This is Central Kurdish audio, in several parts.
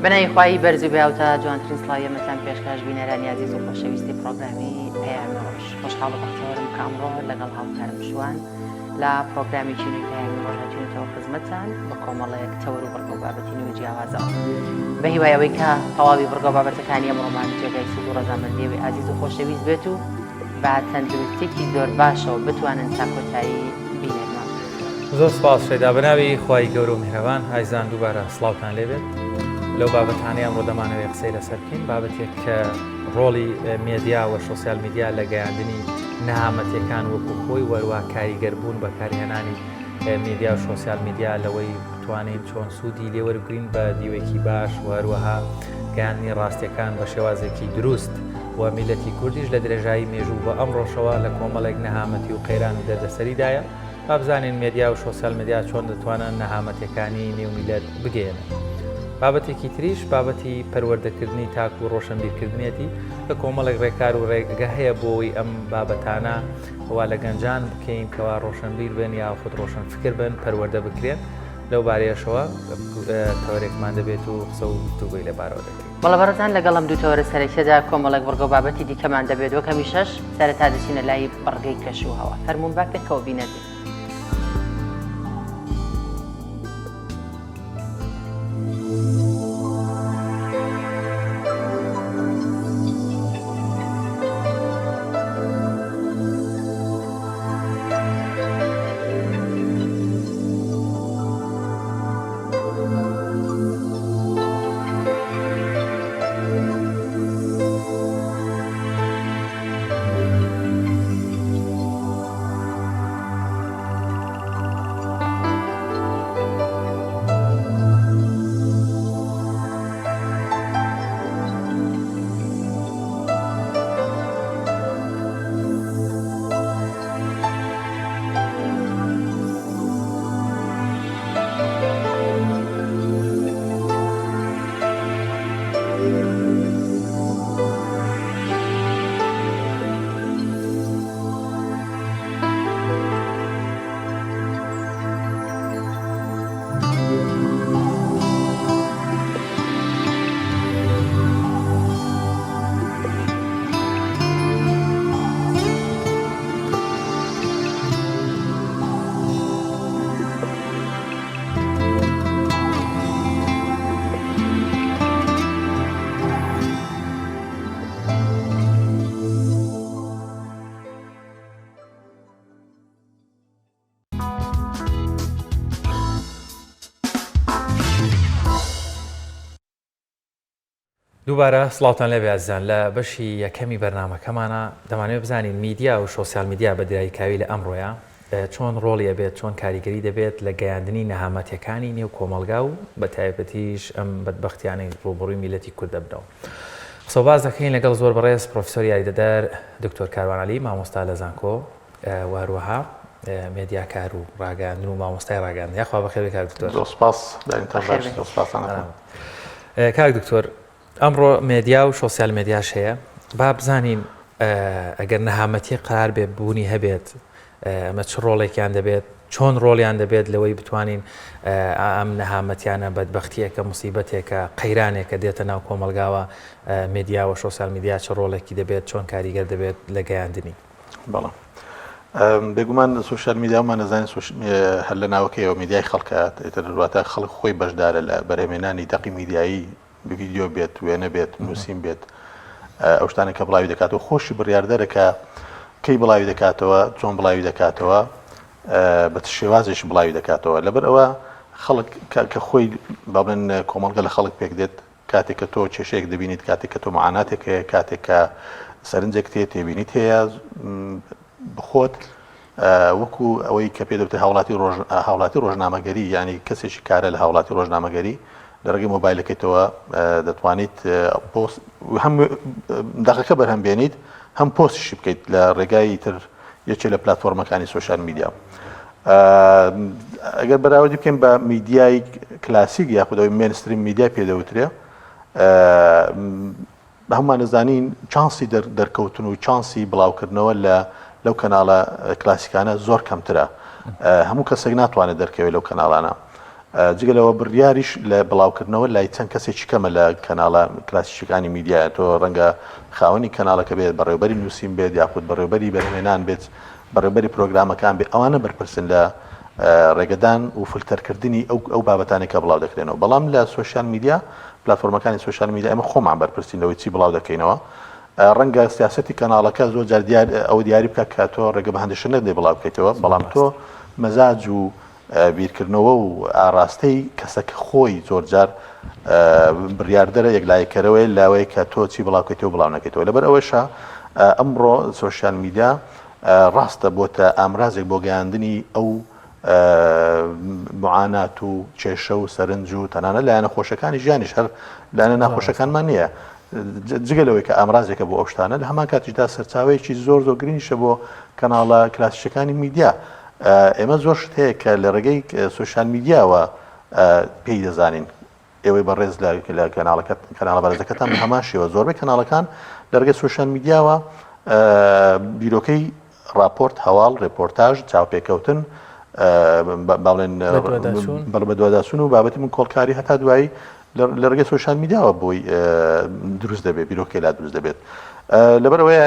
بەنایخوای بەرزی بێوتە جوانترین سڵاوی ئەمەتان پێشکەش بینەرانی عزیز و خۆشەویستی پرۆگرامی پەیامی ڕۆژ خۆشحاڵ و بەختەوەرم کە ئەمڕۆ لەگەڵ هاوکارم شوان لە پرۆگرامی نوێی پەیامی ڕۆژ هاتوونەتەوە خزمەتتان بە کۆمەڵەیەک تەور و بڕگە و بابەتی نوێی جیاوازەوە بە هیوایەوەی کە تەواوی بڕگە و بابەتەکانی ئەمڕۆمان جێگای سوود و ڕەزامەندیەوەی عزیز و خۆشەویست بێت و با تەندروستێکی زۆر باشەوە بتوانن تا کۆتایی بینێنمان. زۆر سپاس شێدا بەناوی خوای گەورە و میهرەبان هایزان دووبارە سڵاوتان لێبێت. لەو بابەتانەی ئەمڕۆ دەمانەوێت قسەی لەسەر بکەین، بابەتێک کە ڕۆڵی مێدیا و سۆسیال میدیا لە گەیاندنی نەهامەتیەکان وەکو خۆی وەروە کاریگەربوون بە کارهێنانی میدیا و سۆسیال میدیا لەوەی بتوانین چۆن سوودی لێوەرگرین بە دیوێکی باش و هەروەها گەیاندنی ڕاستیەکان بە شێوازێکی دروست و میلەتی کوردیش لە درێژایی مێژوو بە ئەم ڕۆژەوە لە کۆمەڵێک نەهامەتی و قەیران و دەردەسەریدایە با بزانین مێدیا و سۆسیال میدیا چۆن دەتوانن نەهامەتیەکانی نێو میلەت بگەێنن. بابەتێکی تریش بابەتی پەروەردەکردنی تاک و ڕۆشنبیرکردنێتی کە کۆمەڵێک ڕێکار و ڕێگە هەیە بۆی ئەم بابەتانە وا لە گەنجان بکەین کەوا ڕۆشنبیر بن یا خود ڕۆشن فکر بن پەروەردە بکرێن. لەو بارەیەشەوە تەورێکمان دەبێت و قسە و گفتوگۆی لەبارەوە دەکەین. بەڵێ بەڕێزان لەگەڵم دوو تەوەرە سەرەکیەدا کۆمەڵێک بڕگە و بابەتی دیکەمان دەبێت وە کەمیشەش سەرەتا دەچینە لای بڕگەی کەش و هەوا. فەرموون با پێکەوە بینەدێت. دووبارە سڵاوتان لێبێ عزیزان. لە بەشی یەکەمی بەرنامەکەمانە دەمانوێت بزانین میدیا و سۆسیال میدیا بە درایکاوی لە ئەمڕۆیە چۆن ڕۆڵی ئەبێت، چۆن کاریگەری دەبێت لە گەیاندنی نەهامەتیەکانی نێو کۆمەلگا و بە تایبەتیش ئەم بەدبەختیانەی ڕووبڕووی میلەتی کورد دەبنەوە. قسەباز دەکەین لەگەڵ زۆر بەڕێز پرۆفیسۆر یاریدەدەر دکتۆر کاروان عەلی مامۆستا لە زانکۆ و هەروەها مێدیاکار و ڕاگەاندن و مامۆستای ڕاگەاندن. یاخوا بەخێر کاک دکتۆر. زۆر سپاس داینتان باش. زۆر سپاسانە. کاک دکتۆر، ئەمڕۆ مێدیا و سۆسیال میدیاش هەیە، با بزانین ئەگەر نەهامەتی قرار بێ بوونی هەبێت ئەمە چ ڕۆڵێکیان دەبێت، چۆن ڕۆڵیان دەبێت لەوەی بتوانین ئەم نەهامەتیانە بەدبەختیەکە مصیبەتێکە قەیرانێکە دێتە ناو کۆمەلگاوە مێدیا و سۆسیال میدیا چ ڕۆڵێکی دەبێت، چۆن کاریگەر دەبێت لە گەیاندنی. بەڵام بێگومان سۆسیال میدیامان نەزانین هەر لە ناوەکەیەوە میدیای خەڵکات دواتە خەڵک خۆی بەشدارە لە بەرهەمهێنانی دەقی میدیایی ڤیدیۆ بێت، وێنە بێت، نووسین بێت، ئەو شتانێک کە بڵاوی دەکاتەوە خۆشی بڕیاردەرەکە کەی بڵاوی دەکاتەوە، چۆن بڵاوی دەکاتەوە، بە شێوازێش بڵاوی دەکاتەوە. لەبەر ئەوە خەڵک کە خۆی بابن کۆمەڵگە لە خەڵک پێک دێت کاتێک کە تۆ کێشەیەک دەبینیت، کاتێک کە تۆ معاناتێک هەیە، کاتێک کە سەرنجێک تێبینیت هەیە بخۆت وەکو ئەوەی کە پێ دەوتێت هاوڵاتی ڕۆژنامەگەری، یعنی کەسێکی کارە لە هاوڵاتی ڕۆژنامەگەری لە ڕێگەی مۆبایلەکەیتەوە دەتوانیت پۆست هەم دەقەکە بەرهەمبێنیت، هەم پۆستشی بکەیت لە ڕێگای تر یەکێ لە پلاتفۆرمەکانی سۆشیال میدیا. ئەگەر بەراوردی بکەین بە میدیای کلاسیک یاخودەوەی مینستریم میدیا پێدەوترێ، هەمومان دەزانین چانسی دەرکەوتن و چانسی بڵاوکردنەوە لەو کەناڵە کلاسیکانە زۆر کەمترە. هەموو کەسێک ناتوانێت دەرکەوێت لەو کەناڵانە. جگەلەوە بڕیاریش لە بڵاوکردنەوە لای چەند کەسێکی کەمە لە کەناڵە کلاسیکەکانی میدیایە تۆ ڕەنگە خاوەنی کەناڵەکە بێت بەڕێوەبەری نووسین بێت یاخود بەڕێوەبەری بەرهێنان بێت بەڕێوەبەری پرۆگرامەکان بێت ئەوانە بەرپرسن لە ڕێگەدان و فلتەرکردنی ئەو بابەتانی کە بڵاو دەکرێنەوە بەڵام لە سوۆسیال میدیا پلتفۆرمەکانی سوۆسیال میدیا ئێمە خۆمان بەرپرسین لەوەی چی بڵاو دەکەینەوە ڕەنگە سیاسەتی کەناڵەکە زۆر جار ئەو دیاری بکە کە تۆ ڕێگە بە هەندێشە نەدەی بڵاو بکەیتەوە بەڵام تۆ مەزاج و بیرکردنەوە و ئاراستەی کەسەکە خۆی زۆر جار بڕیاردەرە یەکلایەکەرەوەی لاوەیە کە تۆ چی بڵاوکەیتەوە بڵاو نەکەیتەوە لەبەر ئەوەشە ئەمڕۆ سوۆسیال میدیا ڕاستە بۆتە ئامرازێک بۆ گەیاندنی ئەو معانات و کێشە و سەرنج و تەنانە لایەنە خۆشەکانی ژیانیش هەر لایەنە ناخۆشەکانمان نییە جگەلەوەی کە ئامرازێکە بۆ ئەو شتانە لە هەمان کاتیشدا سەرچاوەیەکی زۆر گرنگشە بۆ کەناڵە کلاسیکەکانی میدیا ئێمە زۆر شت هەیە کە لە ڕێگەی سوۆسیال میدیاوە پێی دەزانین ئێوەی بەڕێز لە کەناڵە بەرزەکەتان بە هەمان شێوە زۆربەی کەناڵەکان لە ڕێگەی سوۆسیال میدیاوە بیرۆکەی راپۆرت هەواڵ ڕێپۆرتاژ چاوپێکەوتن باڵێن بەدواداسون و بابەتی من کۆڵکاری هەتا دوایی لە ڕێگەی سوۆسیال میدیاوە بۆی دروست دەبێت بیرۆکەی لا دروست دەبێت لەبەرەوەی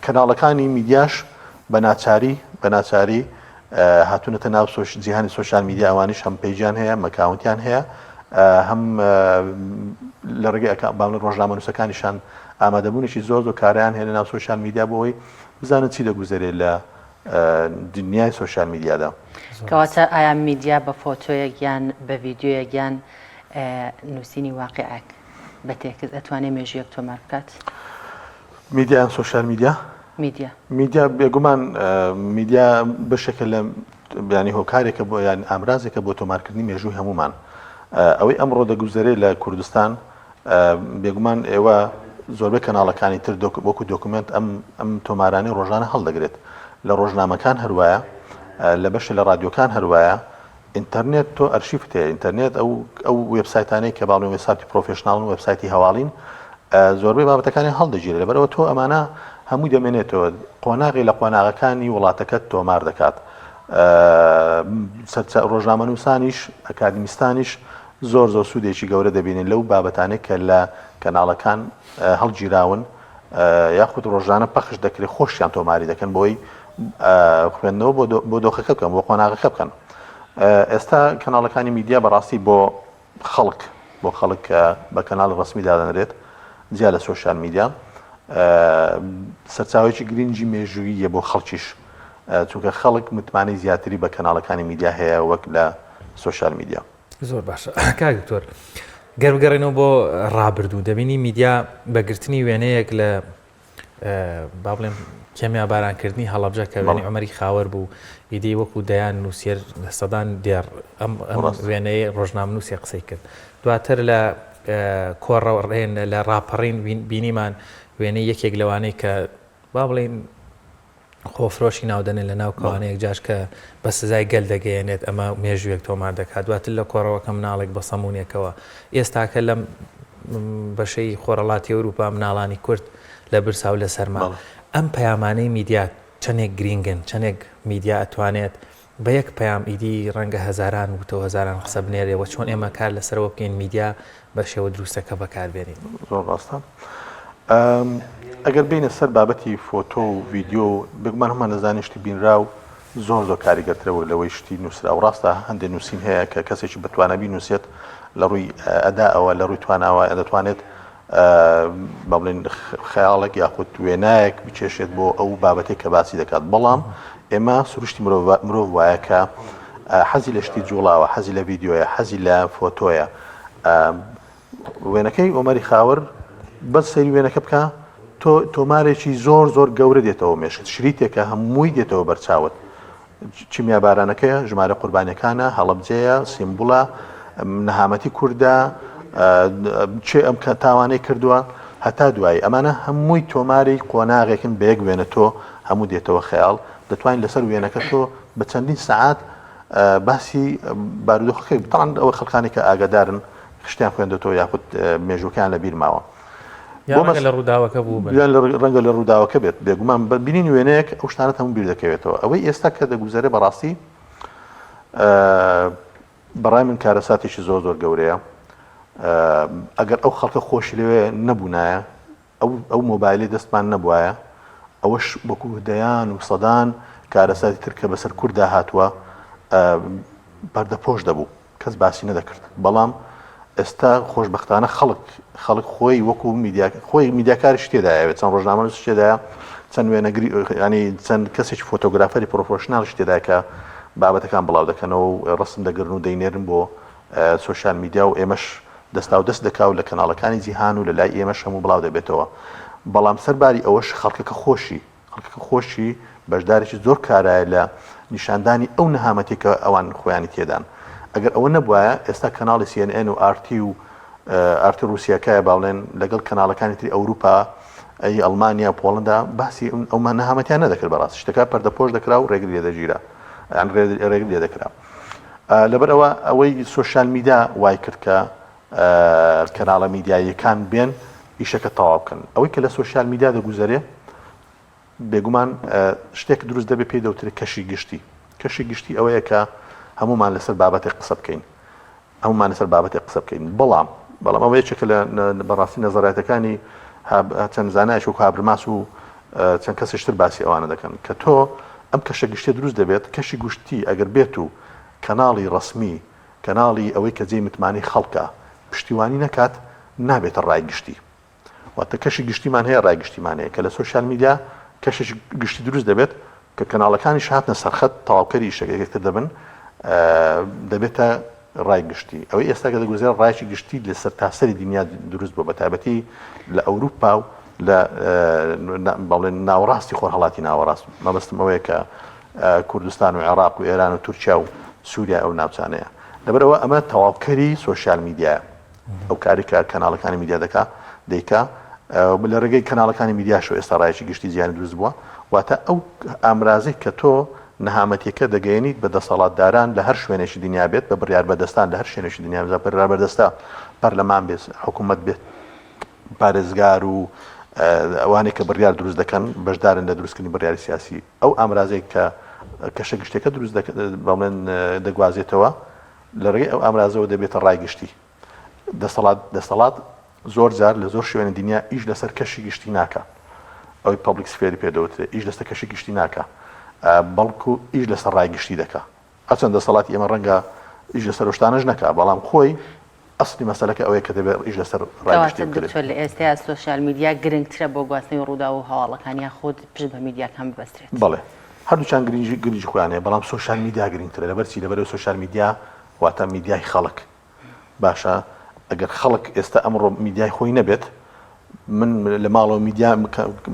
کەناڵەکانی میدیاش بە ناچاری هاتوونەتە ناو جیهانی سوۆسیال میدیا ئەوانیش هەم پەیجیان هەیە مەکاونتیان هەیە هەم لە ڕێگەی باڵێن ڕۆژنامەنووسەکانیشان ئامادەبوونێکی زۆر کاریان هەیە لە ناو سوۆسیال میدیا بۆەوەی بزانن چی دەگوزارێت لە دنیای سوۆسیال میدیادا کەواتە ئایا میدیا بە فۆتۆیەک یان بە ڤیدیۆیەک یان نووسینی واقعەک بە تێکرد ئەتوانێت مێژوویەک تۆمار بکات میدیایان سوۆسیال میدیا بێگومان میدیا بەشێکە لە ینی هۆکارێکە بۆ یان ئامرازێکە بۆ تۆمارکردنی مێژووی هەمومان ئەوەی ئەمڕۆ دەگوزارێت لە کوردستان بێگومان ئێوە زۆربەی کەناڵەکانی تر وەکو دۆکومنت ئەم تۆمارانی ڕۆژانە هەڵدەگرێت لە ڕۆژنامەکان هەروایە لە بەشە لە رادیۆکان هەروایە ئینتەرنێت تۆ ئەرشیفت هەیە ئینتەرنێت ئەو وێبسایتانەی کە باڵێن وێبسایتی پرۆفێشناڵ و وێبسایتی هەواڵین زۆربەی بابەتەکانی هەڵدەگیرێت لەبەرەوە تۆ ئەمانە هەمووی دەمێنێتەوە قۆناغی لە قۆناغەکانی وڵاتەکەت تۆمار دەکات ڕۆژنامەنووسانیش ئەکادمیستانیش زۆر سوودێکی گەورە دەبینین لەو بابەتانێک کە لە کەناڵەکان هەڵگیراون یاخود ڕۆژانە پەخش دەکرێت خۆشیان تۆماری دەکەن بۆی خوێندنەوە بۆ دۆخەکە بکەن بۆ قۆناغەکە بکەن ئێستا کەناڵەکانی میدیا بەڕاستی بۆ خەڵک بە کەناڵ ڕسمی دادەنرێت جیا لە سوۆسیال میدیا سەرچاوێکی گرنگی مێژووییە بۆ خەڵکیش چونکە خەڵک متمانەی زیاتری بە کەناڵەکانی میدیا هەیە وەک لە سوۆسیال میدیا زۆر باشە کاک دکتۆر گەرمگەڕێنەوە بۆ ڕابردوو دەبینی میدیا بەگرتنی وێنەیەک لە با بڵێم کەمیا بارانکردنی هەڵەبجە کە وێنەی عومەری خاوەر بوو ئیدی وەکو دەیان نووسێر لە سەدان دێر ئەم وێنەیە ڕۆژنامەنووسی قسەی کرد دواتر لە کۆڕەڕێن لە ڕاپەڕین بینیمان وێنەی یەکێک لەوانەیە کە با بڵێن خۆفرۆشی ناودەنێت لە ناو کەوانەیەک جاش کە بە سزای گەل دەگەیەنێت ئەمە مێژوویەک تۆمار دەکات دواتر لە کۆڕەوەکە مناڵێک بە سەمونێکەوە ئێستاکە لەم بەشەی خۆرەڵاتی ئەوروپا مناڵانی کورد لە برسا و لە سەرما ئەم پەیامانەی میدیا چەندێک گرینگن چەندێک میدیا ئەتوانێت بە یەک پەیام ئیدی ڕەنگە هەزاران وتە هەزاران قسە بنێرێەوە چۆن ئێمە کار لەسەرەوە بکەین میدیا بە شێوە دروستەکە بەکاربێنین زۆر ڕاستە ئەگەر بینە سەر بابەتی فۆتۆ و ڤیددیۆ بگومان هەمان نەزانشتی بینرا و زۆر کاریگەرترەوە لەوەی شتی نووسرا و ڕاستە هەندێک نووسین هەیە کە کەسێکی بتوانەبی نووسێت لە ڕووی ئەداەوە لە ڕووی تواناوە دەتوانێت با بڵێن خەیاڵێک یاخود وێنایەک بچێشێت بۆ ئەو بابەتێک کە باسی دەکات بەڵام ئێمە سروشتی مرۆڤ وایە کە حەزی لە شتی جوڵاوە حەزی لە ڤیددیۆیە حەزی لە فۆتۆیە وێنەکەی عومەری خاوەر بەس سەیری وێنەکە بکە تۆمارێکی زۆر گەورە دێتەوە مێشت شریتێکە هەمووی دێتەوە بەرچاوت چیمیا بارانەکەیە ژمارە قوربانیەکانە هەڵەبجەیە سیمبوڵە نەهامەتی کووردە چێ ئەم کە تاوانەی کردووە هەتا دوایی ئەمانە هەمووی تۆماری قۆناغێکن بەیەک وێنە تۆ هەموو دێتەوە خەیاڵ دەتوانین لەسەر وێنەکە تۆ بە چەندین سەعات باسی بارودۆخەکەی بتان ئەوە خەڵکانی کە ئاگادارن خشتیان خوێندێتەوە یاخود مێژووکیان لە بیر ماوە لە ڕووداوەکە بوو ڕەنگە لە ڕووداوەکە بێت بێگومان بینین وێنەیەک ئەو شتانەت هەموو بیر دەکەوێتەوە ئەوەی ئێستا کە دەگوزارێ بەڕاستی بەڕای من کارەساتێکی زۆر گەورەیە. ئەگەر ئەو خەڵکە خۆشی لەوێ نەبوونایە ئەو مۆبایلی دەستمان نەبووایە ئەوەش وەکو دەیان و سەدان کارەساتی تر کە بەسەر کووردا هاتووە بەردەپۆش دەبوو کەس باسی نەدەکرد. بەڵام ئێستا خۆشبەختانە خەڵک خۆی وەکو خۆی میدیاکاریش تێدایەوێت چەند ڕۆژنامەنووس تێدایە چەند وێنەگری ینی چەند کەسێکی فۆتۆگرافەری پرۆفۆشناڵش تێدایە کە بابەتەکان بڵاو دەکەنەوە و ڕسم دەگرن و دەینێرن بۆ سوۆشیال میدیا و ئێمەش دەستا و دەست دەکاو لە کەناڵەکانی جیهان و لە لای ئێمەش هەموو بڵاو دەبێتەوە. بەڵام سەرباری ئەوەش خەڵکەکە خۆشی بەشدارێکی زۆر کارایە لە نیشاندانی ئەو نەهامەتی کە ئەوان خۆیانی تێدان. ئەگەر ئەوە نەبووایە ئێستا کەناڵی CNN و ئارتی رووسیەکەیە باڵێن لەگەڵ کەناڵەکانی تری ئەوروپا ئەی ئەڵمانیا و پۆڵندا باسی ئەومان نەهامەتیان نەدەکرد بەڕاست شتەکە پەردەپۆش دەکرا و ڕێگر لێدەگیرا ڕێگر لێ دەکرا. لەبەر ئەوەی سوۆشیال میدیا وای کرد کە کەناڵە میدیاییەکان بێن ئیشەکە تەواو بکەن. ئەوەی کە لە سوۆشیال میدیا دەگوزارێ بێگومان شتێک دروست دەبێت پێی دەوترێت کەشی گشتی ئەوەیە کە هەمومان لەسەر بابەتێک قسە بکەین بەڵام ئەوەیە چێکە لە بەڕاستی نەزەرایەتەکانی چەند زانایش وەکو هابرماس و چەند کەسێشتر باسی ئەوانە دەکەن کە تۆ ئەم کەشە گشتێ دروست دەبێت کەشی گشتی ئەگەر بێت و کەناڵی ڕسمی کەناڵی ئەوەی کە جێی متمانی خەڵکە پشتیوانی نەکات نابێتە ڕای گشتی. واتە کەشی گشتیمان هەیە ڕای گشتیمان هەیە کە لە سوۆشیال میدیا کەشێکی گشتی دروست دەبێت کە کەناڵەکانی هاتنە سەرخەت تەواوکەری شەکەکتر دەبن دەبێتە ڕای گشتی. ئەوەی ئێستا کە دەگوزێت ڕایکی گشتی لە سەر تاسەری دنیا دروست بوو بەتایبەتی لە ئەوروپا و لە ناوەڕاستی خۆرهەڵاتی ناوەڕاست مەبەستم ئەوەیە کە کوردستان و عێراق و ئێران و تورکیا و سووریا ئەو ناوچانەیە. لەبەرەوە ئەمە تەواوکەری سوۆشیال میدیایە ئەو کاری کە کەناڵەکانی میدیا دەیکا لە ڕێگەی کەناڵەکانی میدیاشەوە ئێستا ڕایکی گشتی زیانی دروست بووە. واتە ئەو ئامرازەی کە تۆ نەهامەتیەکە دەگەیەنیت بە دەسەڵاتداران لە هەر شوێنێکی دنیا بێت بە بڕیار بەدەستان لە هەر شوێنێکی دنیا بێت بڕیار بەدەستە پەرلەمان بێت حکوومەت بێت پارێزگار و ئەوانەی کە بڕیار دروست دەکەن بەشدارن لە دروستکردنی بڕیاری سیاسی ئەو ئامرازەی کە کەشە گشتەکە دروست بەڵێن دەگوازێتەوە لە ڕێگەی ئەو ئامرازەوە دەبێتە ڕای گشتی. دەسەڵات زۆر جار لە زۆر شوێنە دنیا ئیش لەسەر کەشی گشتی ناکە ئەوەی پابلیک سفێری پێدەوترێت ئیش لەسەر کەشی گشتی ناکە بەڵکو ئیش لەسەر ڕای گشتی دەکە. ئەچەند دەسەڵاتی ئێمە ڕەنگە ئیش لەسەر شتانەش نەکە بەڵام خۆی ئەسلی مەسەلەکە ئەوەیە کە دەبێت ئیش لەسەر ڕای گشتی بکرێت. لە ئێستا سوۆشیال میدیا گرنگترە بۆ گواستنەوەی ڕوودا و هەواڵەکان یان خۆت پشت بە میدیاکان ببەسترێت. بەڵێ هەردووچان گرنگی خۆیانەیە بەڵام سوۆشیال میدیا گرنگترە لەبەرچی لەبەرەوەی سوۆشیال میدیا واتە میدیای خەڵک باشە. ئەگەر خەڵک ئێستا ئەمڕۆ میدیای خۆی نەبێت من لە ماڵەوە میدیا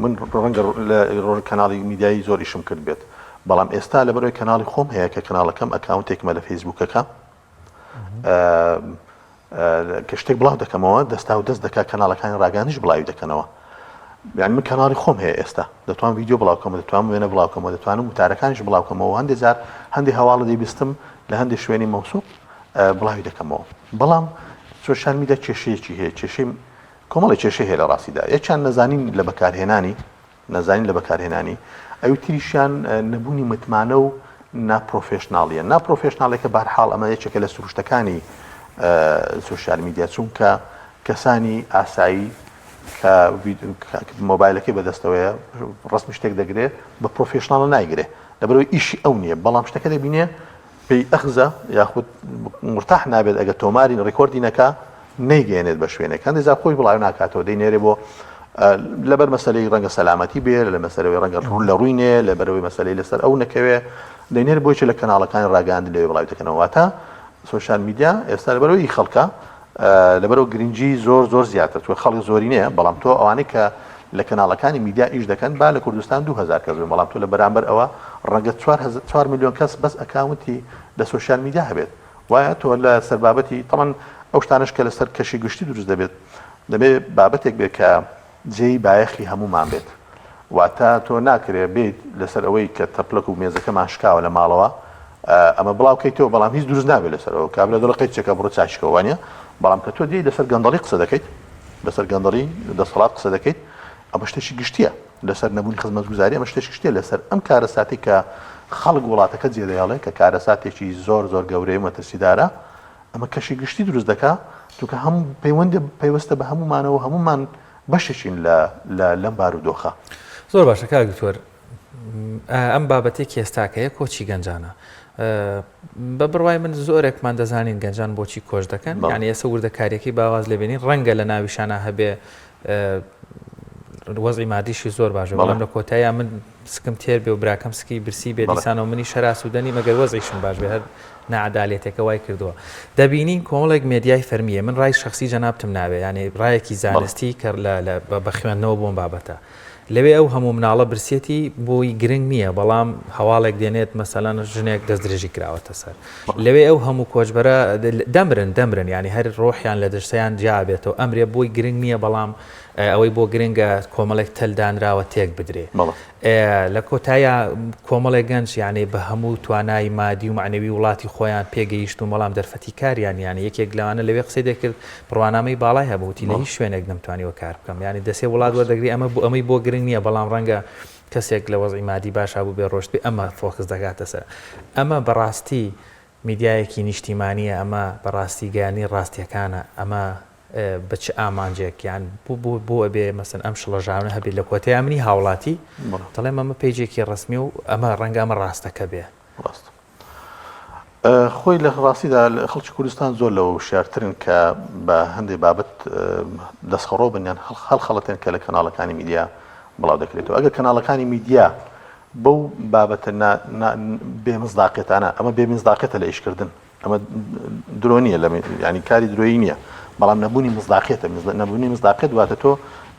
من ڕەنگە لە کەناڵی میدیایی زۆر ئیشم کرد بێت بەڵام ئێستا لەبەرەوەی کەناڵی خۆم هەیە کە کەناڵەکەم ئەکاونتێکمە لە فەیسبووکەکە کە شتێک بڵاو دەکەمەوە دەستا و دەست دەکات کەناڵەکانی ڕاگەانیش بڵاوی دەکەنەوە. یعنی من کەناڵی خۆم هەیە ئێستا دەتوانم ڤیدیۆ بڵاوکەمەوە دەتوانم وێنە بڵاوکەمەوە دەتوانم وتارەکانیش بڵاوکەمەوە هەندێک جار هەندێک هەواڵە دەیبستم لە هەندێک شوێنی مەوسوق بڵاوی دەکەمەوە. بەڵام سوۆشیال میدیا کێشەیەکی هەیە کێشەی کۆمەڵی کێشەی هەیە لە ڕاستیدا یەکیان نەزانین لە بەکارهێنانی ئەوی تریشیان نەبوونی متمانە و ناپرۆفێشناڵیە ناپرۆفێشناڵێکە بەرحاڵ ئەمە یەکێکە لە سروشتەکانی سوۆشیال میدیا چونکە کەسانی ئاسایی کە مۆبایلەکەی بەدەستەوەیە ڕسمی شتێک دەگرێت بە پرۆفێشناڵە نایگرێت لەبەرەوەی ئیشی ئەو نییە بەڵام شتەکە دەبینێ پێی ئەخزە یاخود مرتاح نابێت ئەگە تۆماری ڕێکۆردی نەکا نەیگەێنێت بە شوێنێک هەندێک جار خۆی بڵاو ناکاتەوە دەینێرێ بۆ لەبەر مەسەلەی ڕەنگە سەلامەتی بێ لە مەسەلەوەی ڕەنگە ڕوو لە ڕووینێ لەبەرەوەی مەسەلەی لەسەر ئەو نەکەوێ دەینێر بۆیە لە کەناڵەکانی ڕاگەاند لەوێ بڵاو دەکەنەوە. واتە سوۆشیال میدیا ئێستا لەبەرەوەی خەڵکە لەبەرەوە گرنگی زۆر زیاتر تۆ خەڵک زۆری نییە بەڵام تۆ ئەوانەی کە لە کەناڵەکانی میدیا ئیش دەکەن با لە کوردستان 2000 کەس بڵام تۆ لە بەرامبەر ئەوە ڕەنگە 4 میلیۆن کەس بەس ئەکاونتی لە سوۆشیال میدیا هەبێت. وایە تۆ لە سەربابەتی تەمەن ئەو شتانش کە لەسەر کەشی گشتی دروست دەبێت بابەتێک بێت کە جێی بایەخی هەمومان بێت. واتە تۆ ناکرێ بێت لەسەر ئەوەی کە تەپلک و مێزەکەمان شکاوە لە ماڵەوە ئەمە بڵاوکەیتەوە بەڵام هیچ دروست نابێت لەسەرەوە کابرا دڵەکەی چێکە بڕۆ چاچکەوانە بەڵام کە تۆ دی لەسەر گەندەڵی قسە دەکەیت لەسەر گەندەڵی دەسەڵات قسە دەکەیت ئەمە شتێکی گشتیە لەسەر نەبوونی خزمەتگوزاری ئەمە شتێکی گشتیە لەسەر ئەم کارەساتی کە خەڵک وڵاتەکە جێدەیاڵێ کە کارەساتێکی زۆر گەورەی مەترسیدارە ئەمە کەشی گشتی دروست دەکات چونکە هەموو پەیوەستە بە هەمومانەوە هەمومان بەشێکین لەم بارودۆخە. زۆر باشە کاک دکتۆر، ئەم بابەتێکی ئێستاکەیە کۆچی گەنجانە. بە بڕوای من زۆرێکمان دەزانین گەنجان بۆچی کۆش دەکەن، یعنی ئێستا وردەکاریەکەی باواز لێبێنین ڕەنگە لە ناویشانە هەبێ وەزعی مادیشی زۆر باشە، بەڵام لە کۆتاییە من سکم تێر بێ و براکەم سکی برسی بێ دیسانەوە منی شەراس و دەنی مەگەر وەزعیشم باش بێ، هەر نەعەدالێتێکە وای کردووە. دەبینین کۆمەڵێک مێدیای فەرمیە، من ڕای شخصی جەنابتم ناوێ، یعنی ڕایەکی زانستی کە بە خوێندنەوە بۆم بابەتە. لەوێ ئەو هەموو مناڵە برسێتی بۆی گرنگ نییە، بەڵام هەواڵێک دێنێت مەسەلەن ژنێک دەست درێژی کراوەتە سەر. لەوێ ئەو هەموو کۆچبەرە دەمرن ینی هەر ڕۆحیان لە دەستیان جیابێتەوە، ئەمرێ بۆی گرنگ نییە، بەڵام ئەوەی بۆ گرنگە کۆمەڵێک تەلدانراوە تێک بدرێ. لە کۆتایە کۆمەڵێک گەنج یعنی بە هەموو توانای مادی و معنەوی وڵاتی خۆیان پێگەیشت و بەڵام دەرفەتی کاریان یعنی یەکێک لەوانە لەوێ قسەی دەکرد بڕوانامەی باڵای هەبووتی لە هیچ شوێنێک نەمتوانیوە کار بکەم، یعنی دەسێ وڵات وەردەگری ئەمەی بۆ گرنگ نییە، بەڵام ڕەنگە کەسێک لە وەزعی مادی باشا بوو بێ ڕۆشت بێ ئەمە فۆکس دەکاتە سەر. ئەمە بەڕاستی میدیایەکی نیشتیمانیە، ئەمە بەڕاستی گەیانی ڕاستیەکانە، ئەمە بە چ ئامانجێکیان بۆ ئەبێ مەسەن ئەم شڵەژاونە هەبێت لە کۆتەی ئەمنی هاوڵاتی دەڵێم ئەمە پێیجێکی ڕسمی و ئەمە ڕەنگە ئەمە ڕاستەکە بێ. خۆی لە ڕاستیدا خەڵکی کوردستان زۆر لەوە شارترن کە بە هەندێک بابەت دەستخەڕۆ بنیان هەڵخەڵەتێن کە لە کەناڵەکانی میدیا بڵاو دەکرێتەوە. ئەگەر کەناڵەکانی میدیا بەو بابەتە بێمزداقێتانە، ئەمە بێمزداقێتە لە ئیشکردن، ئەمە درۆ نییە، ینی کاری درۆیی نییە، بەڵام نەبوونی مزداقێتە. نەبوونی مزداقێت واتە تۆ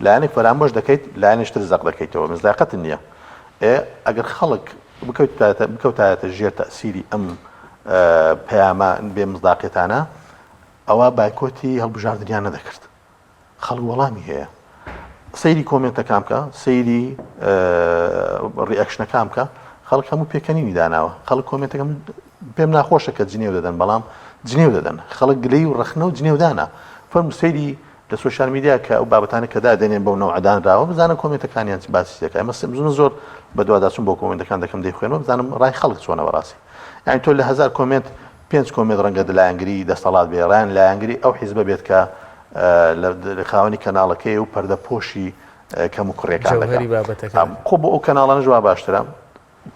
لایەنێک فەرامۆش دەکەیت لایەنێشتر زەق دەکەیتەوە، مزداقەت نییە. ئەگەر خەڵک بکەوتایەتە ژێر تەسیری ئەم پەیامە بێ مزداقێتانە، ئەوە بایکۆتی هەڵبژاردنیان نەدەکرد. خەڵک وەڵامی هەیە، سەیری کۆمنتەکان بکە، سەیری ڕیئەکشنەکان بکە، خەڵک هەموو پێکەنینی داناوە. خەڵک کۆمنتەکەم پێم ناخۆشە کە جنێو دەدەن، بەڵام جنێو دەدەن، خەڵک گلەی و ڕەخنە و جنێودانە. فەرم سەیری لە سوۆشیال میدیا کە ئەو بابەتانە کە دادێنێن بەو نەوعدانراوە بزانن کۆمنتەکانیان چ باسی دەکات. ئەمە زۆر بە دوواداچوون بۆ کۆمنتەکان دەکەم دەیخوێنەوە بزانم ڕای خەڵک چۆنە بەڕاستی. یعنی تۆ لە 1000 کۆمنت 5 کۆمنت ڕەنگە لایەنگری دەسەڵات بێ، ڕایان لایەنگری ئەو حیزبە بێت کە لە خاوەنی کەناڵەکەی و پەردەپۆشی کەم و کوڕێکان دەکات. خۆ بۆ ئەو کەناڵانە جواب باشترە،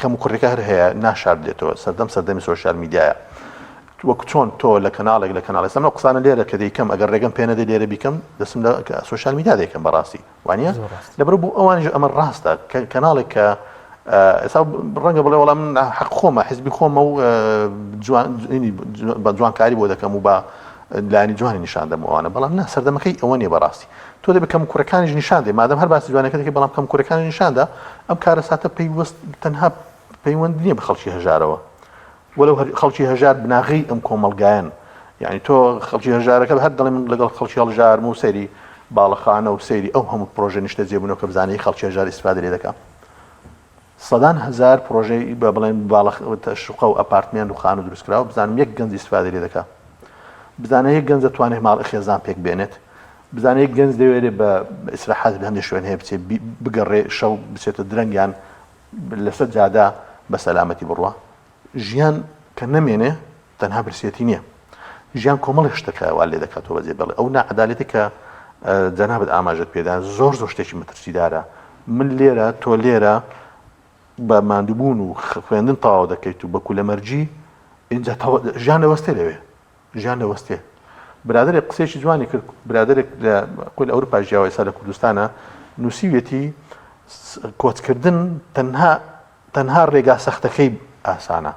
کەم و کوڕێکە هەر هەیە ناشاردێتەوە، سەردەمی سۆشیال میدیایە. وەک چۆن تۆ لە کەناڵێک لە کەناڵی سەمە قسانە لێرە کە دەیکەم ئەگەر ڕێگەم پێ نەدەی لێرە بیکەم دەسم لە سۆشیال میدیا دەیکەم بەڕاستی وانە لەبەر بوو ئەوانش ئەمە ڕاستە کەناڵێک کە ئێستا ڕەنگە بڵێ وەڵام من حەق خۆمە حیزبی خۆمە و بە جوانکاری بۆ دەکەم و بە لایانی جوانی نیشان دەمەوانە، بەڵام نا سەردەمەکەی ئەوە نیە بەڕاستی. تۆ دەبێت کەم کوڕەکانیش نیشان دێ، مادەم هەر باسی جوانەکە دەکەی بەڵام کەم کوڕەکانی نیشاندا ئەم کارە ساتە پەیوەست تەنها پەیوەند نییە بە خەڵکی هەژارەوە، وەلو خەڵکی هەژار بناغی ئەم کۆمەڵگایەن. یعنی تۆ خەڵکی هەژارەکە هەر دەڵێ من لەگەڵ خەڵکی هەڵژارم و سەیری باڵەخانە و سەیری ئەو هەموو پرۆژە نیشتە جێبوونەوە کە بزانەی خەڵکی هەژار ئیسفادە لێ دەکات. سەدان هەزار پرۆژەی بە بڵێن شوقە و ئەپارتمێن و خانە دروستکراوە بزانم یەک گەنج ئیسفادە لێ دەکات. بزانە یەک گەنج دەتوانێت ماڵی خێزان پێک بێنێت، بزانە یەک گەنج دەوێت بە ئیسراحات بە هەندێک شوێن هەیە بچێت بگەڕێ شەو بچێتە درەنگیان لەسەر جادا بە سەلامەتی بڕوە. ژیان کە نەمێنێ تەنها برسێتی نییە، ژیان کۆمەڵی شتەکە وا لێ دەکاتەوە بەجێ بڵێ ئەو نەعەدالەتی کە جەنابەت ئاماژەت پێدا زۆر شتێکی مەترسیدارە. من لێرە تۆ لێرە بە ماندووبوون و خوێندن تەواو دەکەیت و بە کولەمەرجی اینجا ژیان لەوەستێ لەوێ ژیان لەوەستێ. برادێک قسێکی جوانی کرد، برادێک لە قولی ئەوروپا ژیاوە ئێستا لە کوردستانە نووسیوێتی کۆچکردن تەنها ڕێگا سەختەکەی ئاسانە،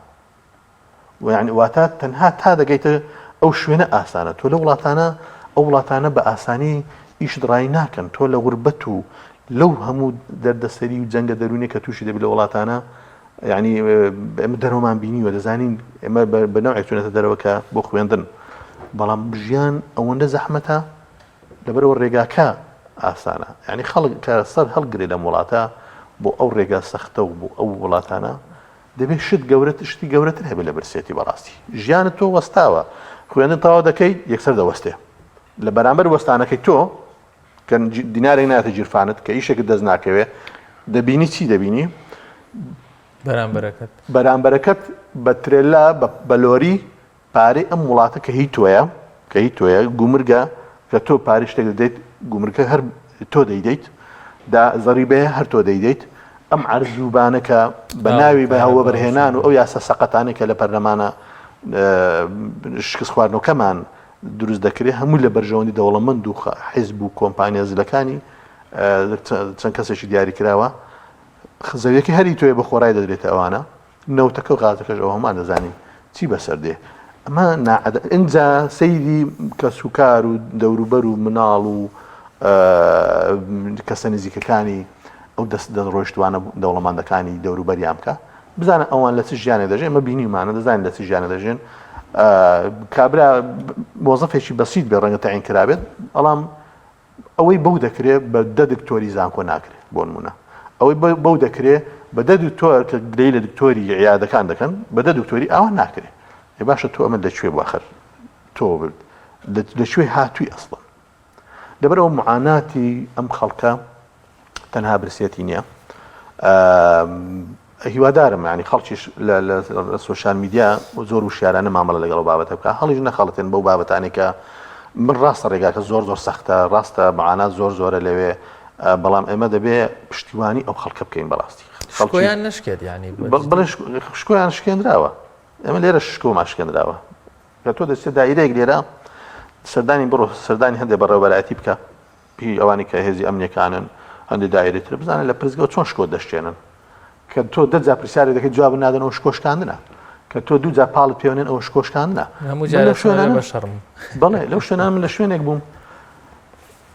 ویعني واتە تەنها تا دەگەیتە ئەو شوێنە ئاسانە. تۆ لە ئەو وڵاتانە بە ئاسانی ئیش دڕایی ناکەن، تۆ لە غوربەت و لەو هەموو دەردەسەری و جەنگە دەرونی کە تووشی دەبێت لە وڵاتانە یعنی ئێمە دەرەوەمان بینیوە دەزانین ئێمە بە نەوعی چونەتە دەرەوە کە بۆ خوێندن، بەڵام ژیان ئەوەندە زەحمەتە لەبەرەوە ڕێگاکە ئاسانە. یعنی خەڵک کە سەر هەڵگرێ لەم وڵاتە بۆ ئەو ڕێگا سەختە و بۆ ئەو وڵاتانە دەبێت شتی گەورەتر هەبێت لە برسێتی بەڕاستی. ژیانت تۆ وەستاوە، خوێندن تەواو دەکەیت یەکسەر دەوەستێ لە بەرامبەر وەستانەکەی تۆ کە دینارێک ناتە گیرفانت کە ئیشێکت دەست ناکەوێ دەبینی چی دەبینی؟ بەرامبەرەکەت بە ترێلا بە لۆری پارەی ئەم وڵاتە کە هی تۆیە گومرگە کە تۆ پارەی شتێک دەدەیت گومرگە هەر تۆ دەیدەیت زەریبەیە هەر تۆ دەیدەیت ئەم عەرزوبانەکە بە ناوی بە هەوە بەرهێنان و ئەو یاسا سەقەتانەی کە لە پەرلەمانە شکست خواردنەوەکەمان دروست دەکرێت هەموو لە بەرژەوەندی دەوڵەمەند و حیزب و کۆمپانیا زلەکانی چەند کەسێکی دیاری کراوە زەویەکی هەری تۆیە بە خۆڕای دەدرێتە ئەوانە نەوتەکە و غازەکەش ئەو هەمان دەزانین چی بەسەر دێ ئەمە ئینجا سەیری کە سوکار و دەوروبەر و مناڵ و کەسە نزیکەکانی ئەو دەست ڕۆیشتوانە دەوڵەمەندەکانی دەوروبەریان بکە بزانە ئەوان لە چ ژیانێ دەژێن ئەمە بینیمانە دەزانین لە چ ژیانە دەژێن کابرا مۆزەفێکی بەسیط بێ ڕەنگە تەعین کرابێت بەڵام ئەوەی بەو دەکرێت بە 10 دکتۆری زانکۆ ناکرێت بۆ نمونە ئەوەی بەو دەکرێت بە 10 دکتۆر کە دەی لە دکتۆری عیادەکان دەکەن بە 10 دکتۆری ئەوان ناکرێت ێ باشە تۆ ئەمە لەکوێ بەخەر تۆ لەکوێ هاتووی ئەسڵن لەبەرەوە معاناتی ئەم خەڵکە تەنها برسێتی نییە هیوادارم ینی خەڵکیش لە سوۆشال میدیا زۆر وشیارانە مامەڵە لەگەڵ بابەتە بکە هەڵیش نەخەڵەتێن بەو بابەتانی کە من ڕاستە ڕێگاکە زۆر سەختە ڕاستە معانات زۆرە لەوێ بەڵام ئێمە دەبێ پشتیوانی ئەو خەڵکە بکەین بەڕاستی شکۆیان نشکێت ینی بڵێ شکۆیان شکێنراوە ئێمە لێرە شکۆمان شکێنراوە کە تۆ دەستێت دایرەیەک لێرە سەردانی بڕۆ سەردانی هەندێک بەڕێوەبەرایەتی بکە پێی ئەوانی کە هێزی ئەمنیەکانن هەندێک دایرێتتر بزانێت لە پرزگەوە چۆن شکۆ دەشتێنن کە تۆ 10 جا پرسیارێک دەکەیت جواب نادەن ئەو شکۆشکاندنە کە تۆ 2 جا پاڵت پێوێنن ئەو شکۆشکاندنە بەڵێ لەو شوێنان من لە شوێنێک بووم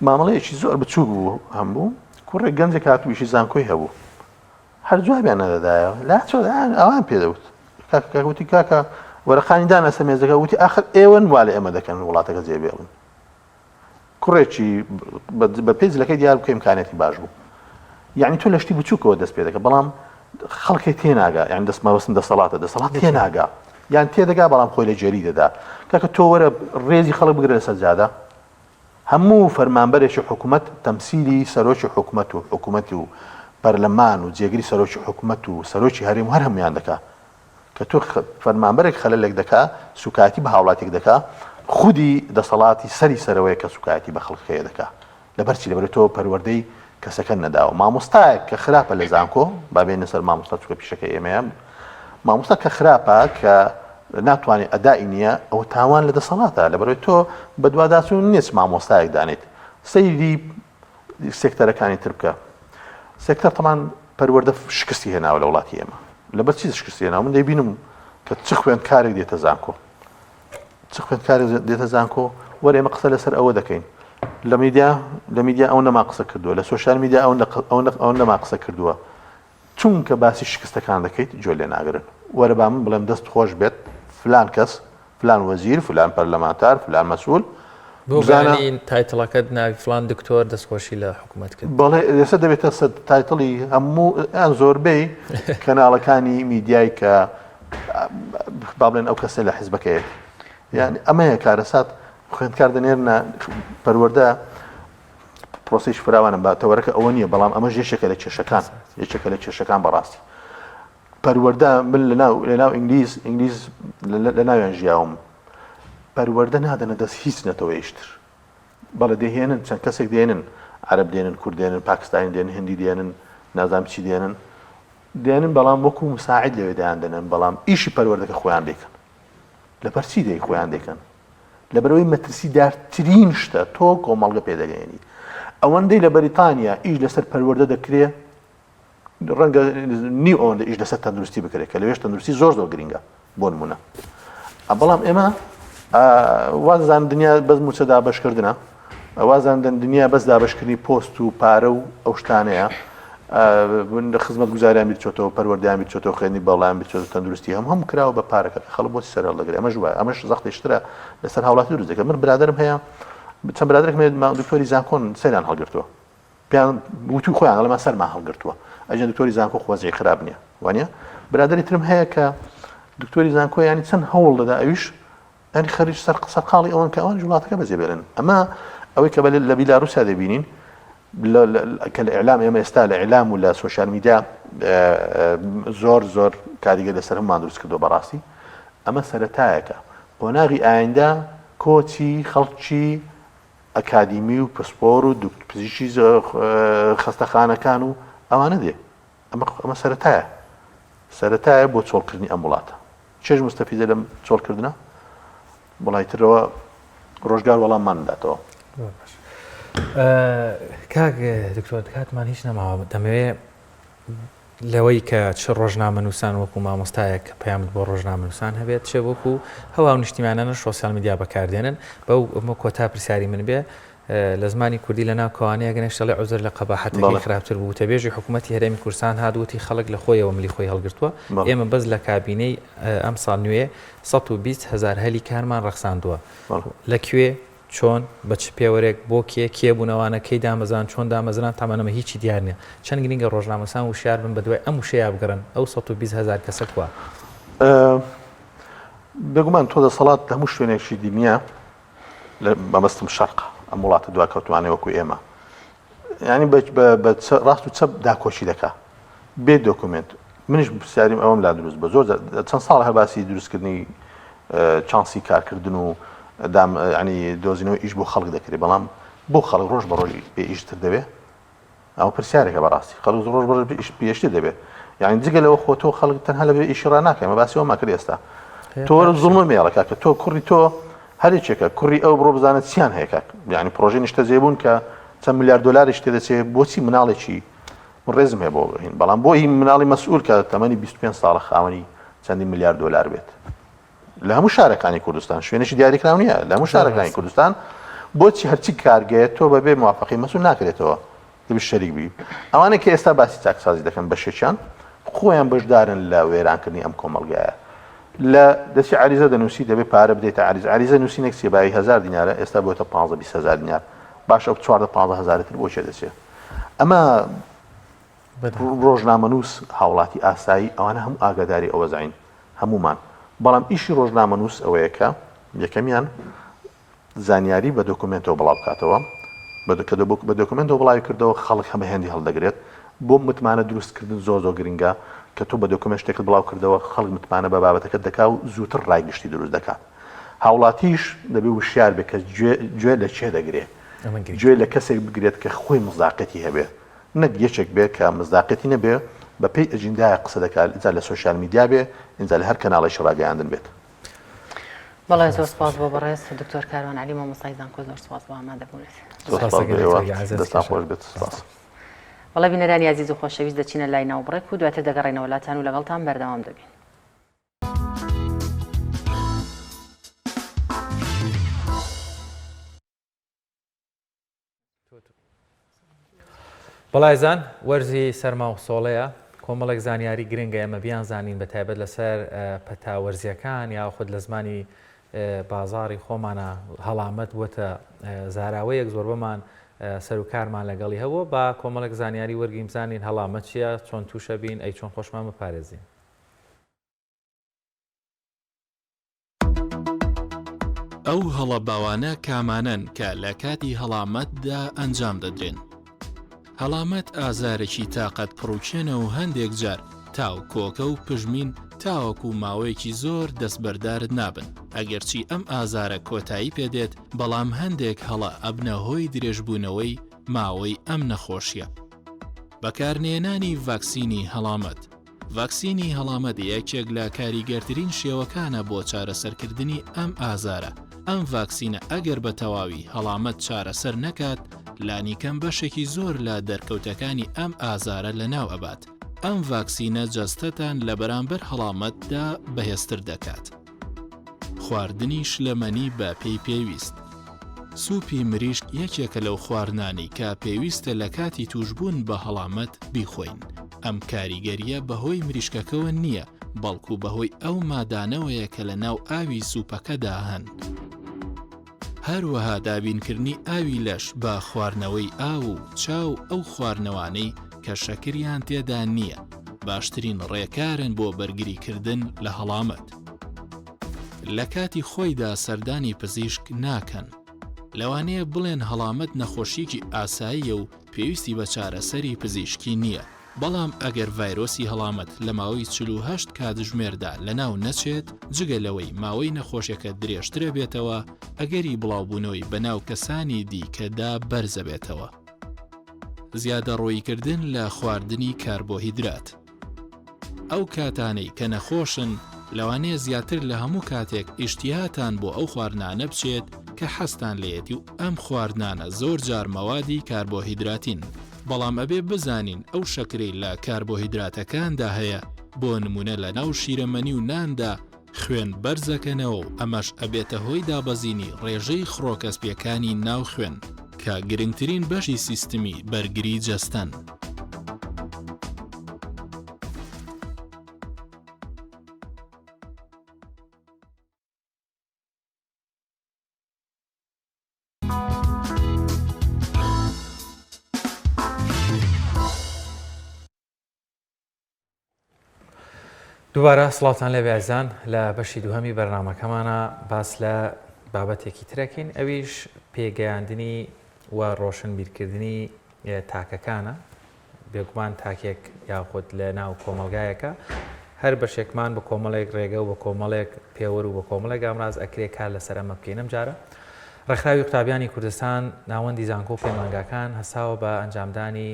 مامەڵەیەکی زۆر بچوو بوو هەمبوو کوڕێک گەنجێک هاتوویشی زانکۆی هەبوو هەر جوابیان نەدەدایەوە لا چۆ ئەوان پێدەوت کاکوتی کاکە وەرەقانی دانەسە مێزەکە وتی ئاخر ئێوەن وا لە ئێمە دەکەن وڵاتەکە جێبێڵن کوڕێکی بە پێیزلەکەی دیار بکە ئیمکانێتی باش بوو یعنی تۆ لە شتی بچووکەوە دەست پێ دەکە بەڵام خەڵکی تێناگا یان دەستمەوەستن دەسەڵات تێناگا یان تێدەگا بەڵام خۆی لە جێری دەدا کاکە تۆ وەرە ڕێزی خەڵک بگرە لە سەجادە هەموو فەرمانبەرێکی حکوومەت تەمسیلی سەرۆکی حکوومەت و پەرلەمان و جێگیری سەرۆکی حکوومەت و سەرۆکی هەرێم هەر هەمویان دەکا کە تۆ فەرمانبەرێک خەلەلێک دەکا سوکاتی بە هاوڵاتێک دەکا خودی دەسەڵاتی سەرەوەی کە سوکاتی بە خەڵکەیە دەکا لەبەرچی لەبەر تۆ پەروەردەی کەسەکە نەداوە مامۆستایەک کە خراپە لە زانکۆ بابێنە سەر مامۆستا چووکە پیشەکە ئێمەیە مامۆستا کە خراپە کە ناتوانێت ئەدای نییە ئەوە تاوان لە دەسەڵاتە لەبەرەوەی تۆ بە دوواداچوون نیست مامۆستایەک دانێت سەیری سێکتەرەکانی تر بکە سێکتەر تەمان پەروەردە شکستی هێناوە لە وڵاتی ئێمە لەبەر چی شکستی هێناوە من دەیبینم کە چ خوێندکارێک دێتە زانکۆ چ خوێندکارێک دێتە زانکۆ وەرە ئێمە قسە لەسەر ئەوە دەکەین لە میدیا ئەو نەما قسە کردووە لە سوۆشال میدیا ئەو نەما قسە کردووە چونکە باسی شکستەکان دەکەیت جۆ لێ ناگرن وەرە با من بڵێم دەست خۆش بێت فلان کەس فلان وەزیر فلان پەرلەمانتار فلان مەسئول بزانین تایتڵەکەت ناوی فلان دکتۆر دەستخۆشی لە حکوومەت کرد بەڵێ لەسەر دەبێتە تایتڵی هەموو یان زۆربەی کەناڵەکانی میدیای کە با بڵێن ئەو کەسە لە حیزبەکەیەت یعنی ئەمەیە کارەسات خوێندکار دەنێرنە پەروەردە پرۆسەیش فراوانە بە تەوەرەکە ئەوە نییە بەڵام ئەمە یەکێکە لە کێشەکان بەڕاستی پەروەردە من لەناو ئینگلیز لە ناویان ژیاوم پەروەردە نادەنە دەست هیچ نەتەوەیشتر بەڵێ دەهێنن چەند کەسێک دێنن عەرەب دێنن کورد دێنن پاکستانی دێنن هندی دێنن نازانم چی دێنن بەڵام وەکو مساعد لەوێ دایان دێنن بەڵام ئیشی پەروەردەکە خۆیان دەیکەن لەبەر چی دەی خۆیان دەیکەن لەبەرەوەی مەترسیدارترین شتە تۆ کۆمەڵگە پێدەگەێنی ئەوەندەی لە بەریتانیا ئیش لەسەر پەروەردە دەکرێت ڕەنگە نیو ئەوەندە ئیش لەسەر تەندروستی بکرێت کە لەوێش تەندروستی زۆر گرینگە بۆ نمونە بەڵام ئێمە وازان دنیا بەس موچە دابەشکردنە وازان دنیا بەس دابەشکردنی پۆست و پارە و ئەو شتانەیە خزمەت گوزاریان بیرچۆتەوە پەروەردەیان بیرچۆتەوە خوێنی بەڵیان بیرچۆتە تەندروستی هەموو کراوە بە پارەکە خەڵک بۆچی سەرهەڵ دەگرێت ئەمەش وایە ئەمەش زەختێشترە لەسەر هاوڵاتی دروست دەکەن من برادرم هەیە چەند برادرێک دکتۆری زانکۆن سەریان هەڵگرتووە پێیان وتوی خۆیان لەما سەرمان هەڵگرتووە ئەجێ دکتۆری زانکۆ خۆزەی خراپ نییە وانە برادری ترم هەیە کە دکتۆری زانکۆ ینی چەند هەوڵ دەدا ئەویش ینی خەریج سەرقاڵی ئەوەن کە ئەوان وڵاتەکە بەجێبێرن ئەمە ئەوەی کە لە بیلاڕوسیا دەبینین کە لە ئیعلام ئێمە ئێستا لە ئیعلام و لە سوۆشال میدیا زۆر کاریگە لەسەر هەمومان دروست کردووە بەڕاستی ئەمە سەرەتایەکە قۆناغی ئایندا کۆچی خەڵکی ئەکادیمی و پسپۆر و پزیشکی خەستەخانەکان و ئەوانە دێ ئەمە سەرەتایە بۆ چۆڵکردنی ئەم وڵاتە چێژ مستەفیدە لەم چۆڵکردنە بەڵایترەوە ڕۆژگار وەڵاممان داتەوە. کاک دکتۆر کاتمان هیچ نەماوە دەمەوێت لەوەی کە چ ڕۆژنامەنووسان وەکو مامۆستایە کە پەیامت بۆ ڕۆژنامەنووسان هەبێت چێ وەکو هەواو نیشتیمانانە سۆسیال میدیا بەکاردێنن بەو ئەمە کۆتا پرسیاری من بێ لە زمانی کوردی لەناو کەوانەیە گەنێشتەڵی عوزر لە قەباحەتەکەی خراپتر بوو تەبێژی حکوومەتی هەرێمی کوردستان هادووتی خەڵک لە خۆیەوە ملی خۆی هەڵگرتووە ئێمە بەس لە کابینەی ئەم ساڵ نوێ 120,000 هەلی کارمان ڕەخساندووە لەکوێ چۆن بە چ پێوەرێک بۆ کێبوونەوانە کەی دامەزان چۆن دامەزران تامانەمە هیچی دیار نیە چەند گرنگە ڕۆژنامەسان وشیار بن بە دوای ئەم وشەیە بگەڕن ئەو 120,000 کەسە کووە بێگومان تۆ دەسەڵات هەموو شوێنێکی دنیا بەمەستم شەرق ئەم وڵاتە دواکەوتوانێ وەکو ئێمە ینی ڕاست و چەپ داکۆشی دەکا بێ دۆکومنت منیش پرسیاریم ئەوەم لا دروست بە زۆر چەند ساڵ هەرباسی دروستکردنی چانسی کارکردن و ینی دۆزینەوە ئیش بۆ خەڵک دەکرێت بەڵام بۆ خەڵک ڕۆژ بە ڕۆژی پێ ئیشتر دەبێت ئەو پرسیارێکە بەڕاستی خەڵک ڕۆژ بە پێشتر دەبێت یعنی جگە لەوە خۆ تۆ خەڵک تەنها لەبێ ئیشی ڕناکەی مە باسی ئەوما کرد ئێستا تۆ زوڵمە مێڵەکە کە تۆ کوڕی تۆ هەرێکێکە کوڕی ئەو بڕۆ بزانێت چیان هەیە یعنی پرۆژەی نیشتە جێبوون کە چەند میلیارد دۆلاریش تێ دەچێت بۆچی مناڵێکی ڕێزم هەیە بۆ هین بەڵام بۆ هی مناڵی مەسئول کە تەمەنی 25 ساڵە خاوەنی چەندی میلیارد دۆلار بێت لە هەموو شارەکانی کوردستان شوێنێکی دیاریکراو نییە لە هەموو شارەکانی کوردستان بۆچی هەرچی کارگەیە تۆ بەبێ موافقی مەسئول ناکرێتەوە دەبێت شەریک بی ئەوانە کە ئێستا باسی چاکسازی دەکەن بە شێچیان خۆیان بەشدارن لە وێرانکردنی ئەم کۆمەڵگایە لە دەستی عریزە دەنووسی دەبێت پارە بدەیتە عریزە نووسینێک سێبایی 1000 دینارە ئێستا بۆتە 15-20,000 دینار باش ئەو 14-15,000 تر بۆ چێ دەچێت ئەمە ڕۆژنامەنووس هاوڵاتی ئاسایی ئەوانە هەموو ئاگاداری ئەوە زین هەمومان بەڵام ئیشی ڕۆژنامەنووس ئەوەیە کە یەکەمیان زانیاری بە دۆکومنتەوە بڵاو بکاتەوە بە دۆکومنتەوە بڵاوی کردەوە خەڵک هەمە هێندی هەڵدەگرێت بۆ متمانە دروستکردن زۆر گرنگە کە تۆ بە دۆکومنت شتێکت بڵاو کردەوە خەڵک متمانە بە بابەتەکەت دەکا و زووتر ڕایگشتی دروست دەکات هاوڵاتیش دەبێ وشیار بێت کە گوێ لە چێ دەگرێت گوێ لە کەسێک بگرێت کە خۆی مزاقەتی هەبێ نەک یەکێک بێت کە مزاقەتی نەبێ بە پێی ئەجندایە قسە دەکات ئینجا لە سوۆشیال میدیا بێ ئینجا لە هەر کەناڵی ڕاگەیاندن بێت بەڵێ زۆر سپاس بۆ بەڕێز دکتۆر کاروان عەلی مامۆستای زانکۆ زۆر سپاس بۆ ئامادەبوونت دەستان خۆش بێت سپاس بەڵێ بینەرانی عزیز و خۆشەویست دەچینە لای ناوبڕێک و دواتر دەگەڕێنەوە وڵاتان و لەگەڵتان بەردەوام دەبین بەڵایزان وەرزی سەرما و سۆڵەیە کۆمەڵێک زانیاری گرنگە ئێمە بیان زانین بە تایبەت لەسەر پەتاوەرزیەکان یا خود لە زمانی بازاڕی خۆمانە هەڵامەت بووەتە زاراوەیەک زۆر بەمان سەرکارمان لەگەڵی هەبوو با کۆمەڵێک زانیاری وەرگیم زانین هەڵامەت چییە چۆن تووشە بین ئەی چۆن خۆشمان بپارێزین ئەو هەڵە باوانە کامانن کە لە کاتی هەڵامەتدا ئەنجام دەدرێن هەڵامەت ئازارێکی تاقەت پڕوچێنە و هەندێک جار تاو کۆکە و پژمین تاوەکو ماوەیەکی زۆر دەستبەردارت نابن ئەگەرچی ئەم ئازارە کۆتایی پێدێت بەڵام هەندێک هەڵە ئەبنە هۆی درێژبوونەوەی ماوەی ئەم نەخۆشیە بەکارنێنانی ڤاکسینی هەڵامەت ڤاکسینی هەڵامەت یەکێک لە کاریگەرترین شێوەکانە بۆ چارەسەرکردنی ئەم ئازارە ئەم ڤاکسینە ئەگەر بە تەواوی هەڵامەت چارەسەر نەکات لانیکەم بەشێکی زۆر لە دەرکەوتەکانی ئەم ئازارە لەناو ئەبات ئەم ڤاکسینە جەستەتان لە بەرامبەر هەڵامەتدا بەهێزتر دەکات خواردنی شلەمەنی بە پێی پێویست سوپی مریشک یەکێکە لەو خواردنانی کە پێویستە لە کاتی توشبوون بە هەڵامەت بیخۆین ئەم کاریگەریە بەهۆی مریشکەکەوە نییە بەڵکو بەهۆی ئەو مادانەوەیە کە لە ناو ئاوی سوپەکەدا هەن هەروەها دابینکردنی ئاوی لەش بە خواردنەوەی ئاو و چاو ئەو خواردنەوانەی کە شەکریان تێدا نییە باشترین ڕێکارن بۆ بەرگریکردن لە هەڵامەت لە کاتی خۆیدا سەردانی پزیشک ناکەن لەوانەیە بڵێن هەڵامەت نەخۆشیێکی ئاساییە و پێویستی بە چارەسەری پزیشکی نییە بەڵام ئەگەر ڤایرۆسی هەڵامەت لە ماوەی 48 کاتژمێردا لەناو نەچێت جگە لەوەی ماوەی نەخۆشیەکە درێژترە بێتەوە ئەگەری بڵاوبوونەوەی بەناو کەسانی دیکەدا بەرزە بێتەوە. زیادە ڕۆیکردن لە خواردنی کاربۆهیدرات. ئەو کاتانەی کە نەخۆشن لەوانەیە زیاتر لە هەموو کاتێک ئیشتیهاتان بۆ ئەو خواردانە بچێت کە حەستان لێتی و ئەم خواردانە زۆر جار مەوادی کاربۆهیدراتین. بەڵام ئەبێ بزانین ئەو شەکرەی لە کاربۆهیدراتەکاندا هەیە بۆ نمونە لە ناو شیرەمەنی و ناندا خوێن بەرزەکەنەوە و ئەمەش ئەبێتە هۆی دابەزینی ڕێژەی خڕۆکەسپیەکانی ناو خوێن کە گرنگترین بەشی سیستمی بەرگری جەستەن. دووبارە سڵاوتان لە بێزان لە بەشی دووهەمی بەرنامەکەمانە باس لە بابەتێکی ترەکەین ئەویش پێگەیاندنی و ڕۆشن بیرکردنی تاکەکانە بێگومان تاکێک یاخود لە ناو کۆمەلگایەکە هەر بەشێکمان بە کۆمەڵێک ڕێگە و بە کۆمەڵێک پێوەر و بە کۆمەڵێک ئامراز ئەکرێ کار لەسەر ئەمە بکەینم جارە ڕێکخراوی قوتابیانی کوردستان ناوەندی زانکۆ و پەیمانگاکان هەساوە بە ئەنجامدانی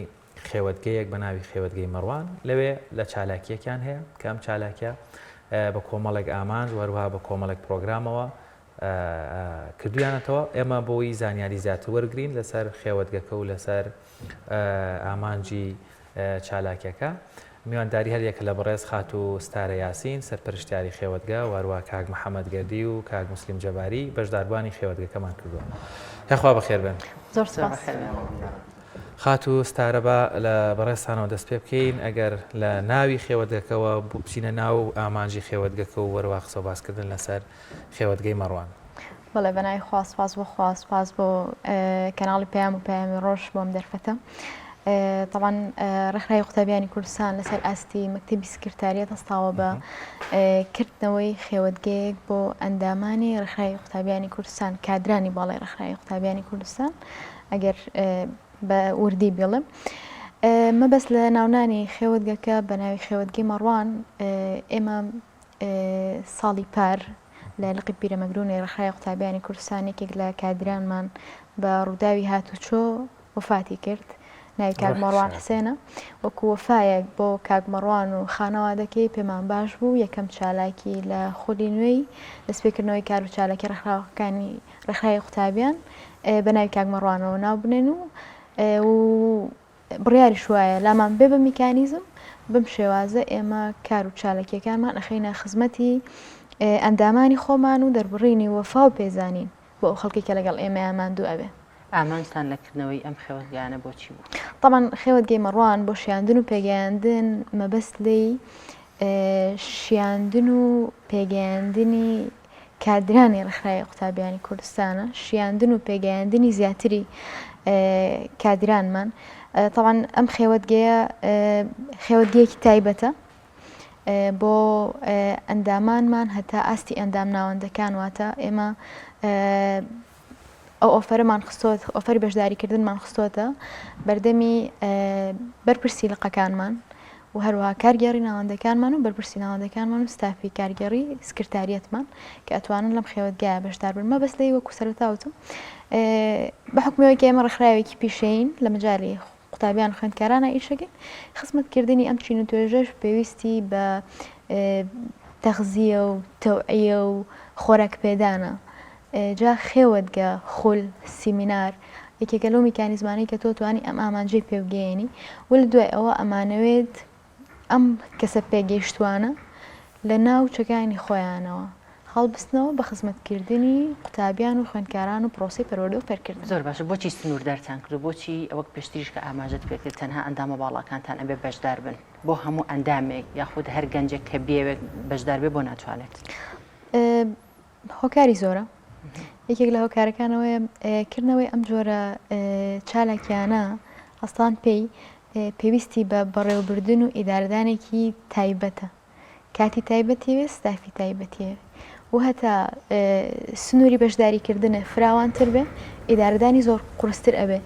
خێوەتگەیەک بە ناوی خێوەتگەی مەڕوان لەوێ لە چالاکیەکیان هەیە کە ئەم چالاکیە بە کۆمەڵێک ئامانج وەروها بە کۆمەڵێک پرۆگرامەوە کردویانەتەوە ئێمە بۆی زانیاری زیاتر وەرگرین لەسەر خێوەتگەکە و لەسەر ئامانجی چالاکیەکە میوانداری هەریەکە لە بەڕێز خات و ستارە یاسین سەرپەرشتیاری خێوەتگا وەروها کاک محەممەد گەردی و کاک مسلیم جەباری بەشداربوانی خێوەتگەکەمان کردووە یاخوا بەخێر بن زۆر سپاس. خات و ستارە بە لە بەڕێستانەوە دەست پێ بکەین ئەگەر لە ناوی خێوەتگەکەوە بچینە ناو ئامانجی خێوەتگەکە و وەروە قسە باسکردن لەسەر خێوەتگەی مەڕوان. بەڵێ بەناوی خواست بۆ خواست بۆ کەناڵی پەیام و پەیامی ڕۆژ بۆم دەرفەتە. طبعا ڕێکخراوی قوتابیانی کوردستان لەسەر ئاستی مەکتەبی سکرتاریەت هەستاوە بە کردنەوەی خێوەتگەیەک بۆ ئەندامانی ڕێکخراوی قوتابیانی کوردستان کادرانی باڵای ڕێکخراوی قوتابیانی کوردستان ئەگەر بە وردی بڵێم مەبەست لە ناونانی خێوەتگەکە بە ناوی خێوەتگەی مەڕوان ئێمە ساڵی پار لە لقی پیرەمەگرونی ڕێکخراوی قوتابیانی کوردستان یەکێک لە کادرانمان بە ڕووداوی هاتوچۆ وفاتی کرد ناوی کاک مەڕوان حسێنە وەکو وەفایەک بۆ کاک مەڕوان و خانەوادەکەی پێمان باش بوو یەکەم چالاکی لە خۆلی نوێی دەستپێکردنەوەی کار و چالاکی ڕێکخراوەکانی ڕێکخراوی قوتابیان بە ناوی کاک مەڕوانەوە ناو بنێن و بڕیاری شوایە لامان بێ بە میکانیزم بم شێوازە ئێمە کار و چالاکیەکانمان ئەخینە خزمەتی ئەندامانی خۆمان و دەربڕینی وەفا و پێزانین بۆ ئەو خەڵکی کە لەگەڵ ئێمە ئاماندوو ئەبێ. ئامانجتان لەکردنەوەی ئەم خێوەتگانە بۆچی بوو؟ طبعا خێوەتگەی مەڕوان بۆ شیاندن و پێگەیاندن مەبەست لێی شیاندن و پێگەیاندنی کادرانی ڕێکخراوی قوتابیانی کوردستانە شیاندن و پێگەیاندنی زیاتری کادرانمان. طبعا ئەم خێوەتگەیەکی تایبەتە بۆ ئەندامانمان هەتا ئاستی ئەندام ناوەندەکان واتە ئێمە ئەو ئۆفەرمان خستۆت ئۆفەری بەشداریکردنمان خستۆتە بەردەمی بەرپرسی لقەکانمان و هەروەها کارگێڕی ناوەندەکانمان و بەرپرسی ناوەندەکانمان و ستافی کارگێڕی سکرتاریەتمان کە ئەتوانن لەم خێوەتگایە بەشدار بن مەبەست لێی وەکو سەرەتاوتم بە حکمەوەیکە ئێمە ڕێکخراوێکی پیشەین لە مەجای قوتابیان خوێندکارانە ئیشەکەین خزمەتکردنی ئەم چین و توێژەش پێویستی بە تەغزیە و تەوعیە و خۆراک پێدانە جا خێوەتگە خول سیمینار یەکێکە لەو میکانیزمانەی کە تۆ توانی ئەم ئامانجەی پێوگەیەنی و لە دوای ئەوە ئەمانەوێت ئەم کەسە پێگەیشتوانە لە ناو چەکانی خۆیانەوە هەڵبستنەوە بە خزمەتکردنی قوتابیان و خوێندکاران و پرۆسی پەروەردە و فێرکردن. زۆر باشە بۆچی سنوور دەرتان کرد بۆچی ئەوەک پێشتریش کە ئاماژەت پێکرد تەنها ئەندامە باڵەکانتان ئەبێ بەشدار بن بۆ هەموو ئەندامێک یاخود هەر گەنجێک کە بێوێک بەشدار بێ بۆ ناتوانێت؟ هۆکاری زۆرە یەکێک لە هۆکارەکانەوەی کردنەوەی ئەم جۆرە چالاکیانە هەستان پێویستی بە بەڕێوەبردن و ئیدارەدانێکی تایبەتە کاتی تایبەتیوێ ستافی تایبەتیە و هەتا سنووری بەشداریکردنە فراوانتر بێ ئیدارەدانی زۆر قورستر ئەبێ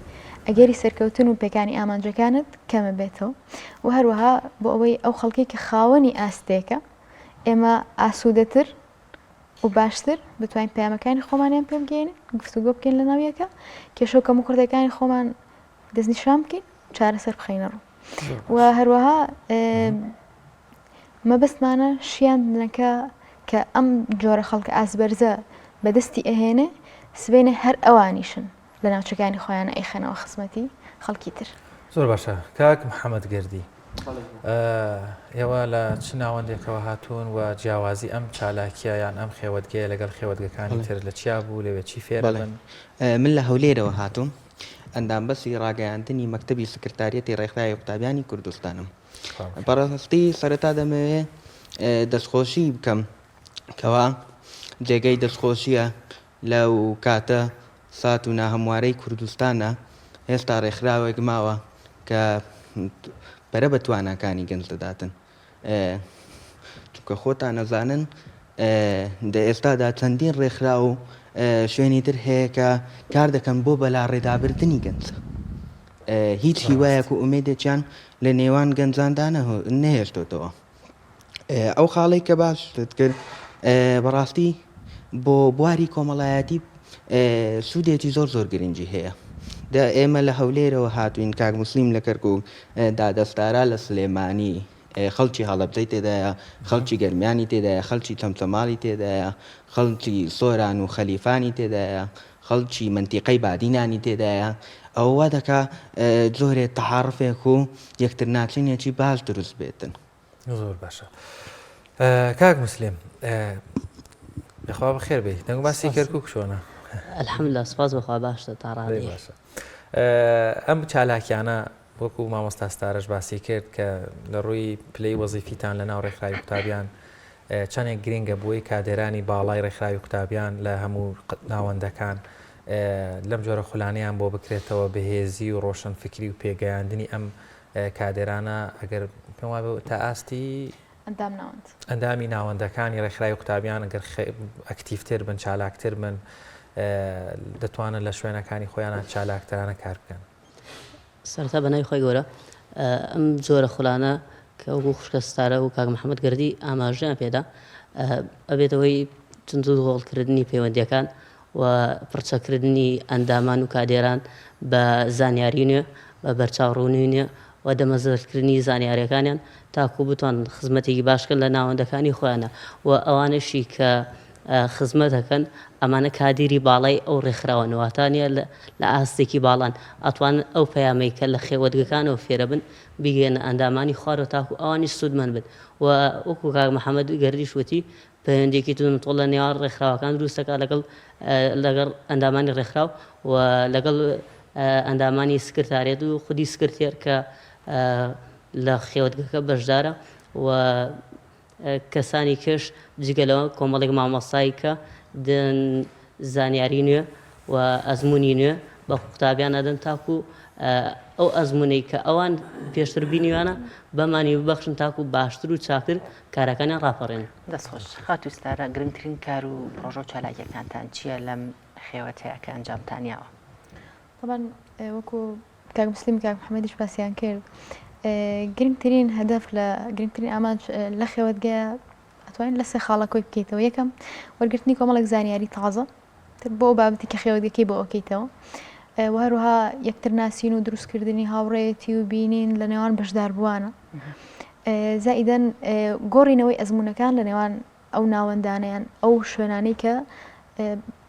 ئەگەری سەرکەوتن و پێکانی ئامانجەکانت کەمە بێتەوە و هەروەها بۆ ئەوەی ئەو خەڵکی کە خاوەنی ئاستێکە ئێمە ئاسوودەتر و باشتر بتوانین پەیامەکانی خۆمانیان پێ بگەین گفتوگۆ بکەین لە ناویەکە کێشەکەم و کوردەکانی خۆمان دەستنیشان بکەین چارەسەر بخەینە ڕوو و هەروەها مەبەستمانە شیان بنەکە کە ئەم جۆرە خەڵکە ئاسبەرزە بەدەستی ئەهێنێ سبەینە هەر ئەوانیشن لە ناوچەکانی خۆیانە ئەیخەنەوە خزمەتی خەڵکی تر. زۆر باشە کاک محەممەد گردی ئێوە لە چ ناوەندێکەوە هاتوون و جیاوازی ئەم چالاکیە یان ئەم خێوەتگەیە لەگەڵ خێوەتگەکانی تر لە چیا بوو لەوێ چی فێرن؟ من لە هەولێرەوە هاتووم ئەندام بەسی ڕاگەیاندنی مەکتەبی سکرتاریەتی ڕێکخراوی قوتابیانی کوردستانم. بەڕاستی سەرەتا دەمەوێ دەستخۆشی بکەم کەوا جێگەی دەستخۆشیە لەو کاتە سات و ناهەموارەی کوردستانە هێستا ڕێکخراوێک ماوە کە بەرە بە تواناکانی گەنج دەداتن چونکە خۆتان نەزانن لە ئێستادا چەندین ڕێکخرا و شوێنی تر هەیە کە کار دەکەن بۆ بەلا ڕێدابردنی گەنج هیچ هیوایەک و ئومێدێکیان لە نێوان گەنجاندا نەهێشتۆتەوە. ئەو خاڵی کە باشت کرد بەڕاستی بۆ بواری کۆمەڵایەتی سوودێکی زۆر زۆر گرنگی هەیە. ئێمە لە هەولێرەوە هاتوین کاک موسلیم لە کەرکووک دادەستارا لە سلێمانی خەڵکی هەڵەبجەی تێدایە خەڵکی گەرمیانی تێدایە خەڵکی چەمچەماڵی تێدایە خەڵکی سۆران و خەلیفانی تێدایە خەڵکی منتیقەی بادینانی تێدایە ئەوە دەکا جۆرێ تەعارفێک و یەکتر ناچینێکی باش دروست بێتن. زۆر باشە کاک موسلیم بخوا بەخێر بێ دەنگ باسی کەرکووک چۆنە؟ الحەمدوللا سپاس بەخوا باشە تا ڕادێ باشە. ئەم چالاکیانە وەکو مامۆستا ستارەش باسی کرد کە لە ڕووی پلەی وەزیفیتان لە ناو ڕێکخراوی قوتابیان چەندێک گرنگە بۆی کادێرانی باڵای ڕێکخراوی قوتابیان لە هەموو ناوەندەکان لەم جۆرە خولانیان بۆ بکرێتەوە بەهێزی و ڕۆشنفکری و پێگەیاندنی ئەم کادێرانە ئەگەر پێم وایە تا ئاستی ئەندامی ناوەندەکانی ڕێکخراوی قوتابیان ئەگەر ئەکتیڤتر بن چالاکتر بن دەتوانن لە شوێنەکانی خۆیانە چالاکترانە کار بکەن. سەرەتا بەناوی خۆی گەورە ئەم جۆرە خولانە کە وەکو خوشکە ستارە و کاک محەممەد گردی ئاماژیان پێدا ئەبێتەوەی چند و هۆڵکردنی پەیوەندیەکان و پرچەکردنی ئەندامان و کادێران بە زانیاری نوێ بە بەرچاوڕوونی نوێ و دەمەزرکردنی زانیاریەکانیان تاکو بتوان خزمەتێکی باشکرد لە ناوەندەکانی خۆیانە و ئەوانشی کە خزمەت دەکەن ئەمانە کادیری باڵای ئەو ڕێکخراوە نواتانە لە ئاستێکی باڵان ئەتوان ئەو پەیامەی کە لە خێوەتگەکانەوە فێرە بن بیگەێنە ئەندامانی خوارەوە تاکو ئەوانی سوودمەند بن و وەکو کاک محەممەد گەردیش وتی پەیوەندێکی تۆڵ لە نێوان ڕێکخراوەکان دروستەکە لەگەڵ ئەندامانی ڕێکخراو و لەگەڵ ئەندامانی سکرتارێت و خودی سکرتێر کە لە خێوەتگەکە بەشدارە و کەسانی کەش جگەلەوە کۆمەڵێک مامۆستایی کە زانیاری نوێ و ئەزمموی نوێ بە قوتابیان ئەدەن تاکو ئەو ئەزمموی کە ئەوان پێشتر بینیوانە بەمانی ببەخشن تاکو باشتر و چاکتر کارەکانیان ڕاپەڕێن. دەستخۆش خات و ستارە گرنگترین کار و پرۆژە و چالاکیەکانتان چییە لەم خێوەتەیە کە ئەنجامتانیاوە؟ طبعا وەکو کاک موسلیم کاک محەممەدیش باسییان کرد گرنگترین هەدەف لە گرنگترین ئامانج لە خێوەتگەیە ئەتوانین لە سێ خاڵە کۆی بکەیتەوە. یەکەم وەرگرتنی کۆمەڵێک زانیاری تازە بۆ بابەتی کە خێوەتگەکەی بۆ ئۆکەیتەوە و هەروها یەکتر ناسین و دروستکردنی هاوڕێتی و بینین لە نێوان بەشداربووانە زائیدەن گۆڕینەوەی ئەزمونونەکان لە نێوان ئەو ناوەندانیان ئەو شوێنانەی کە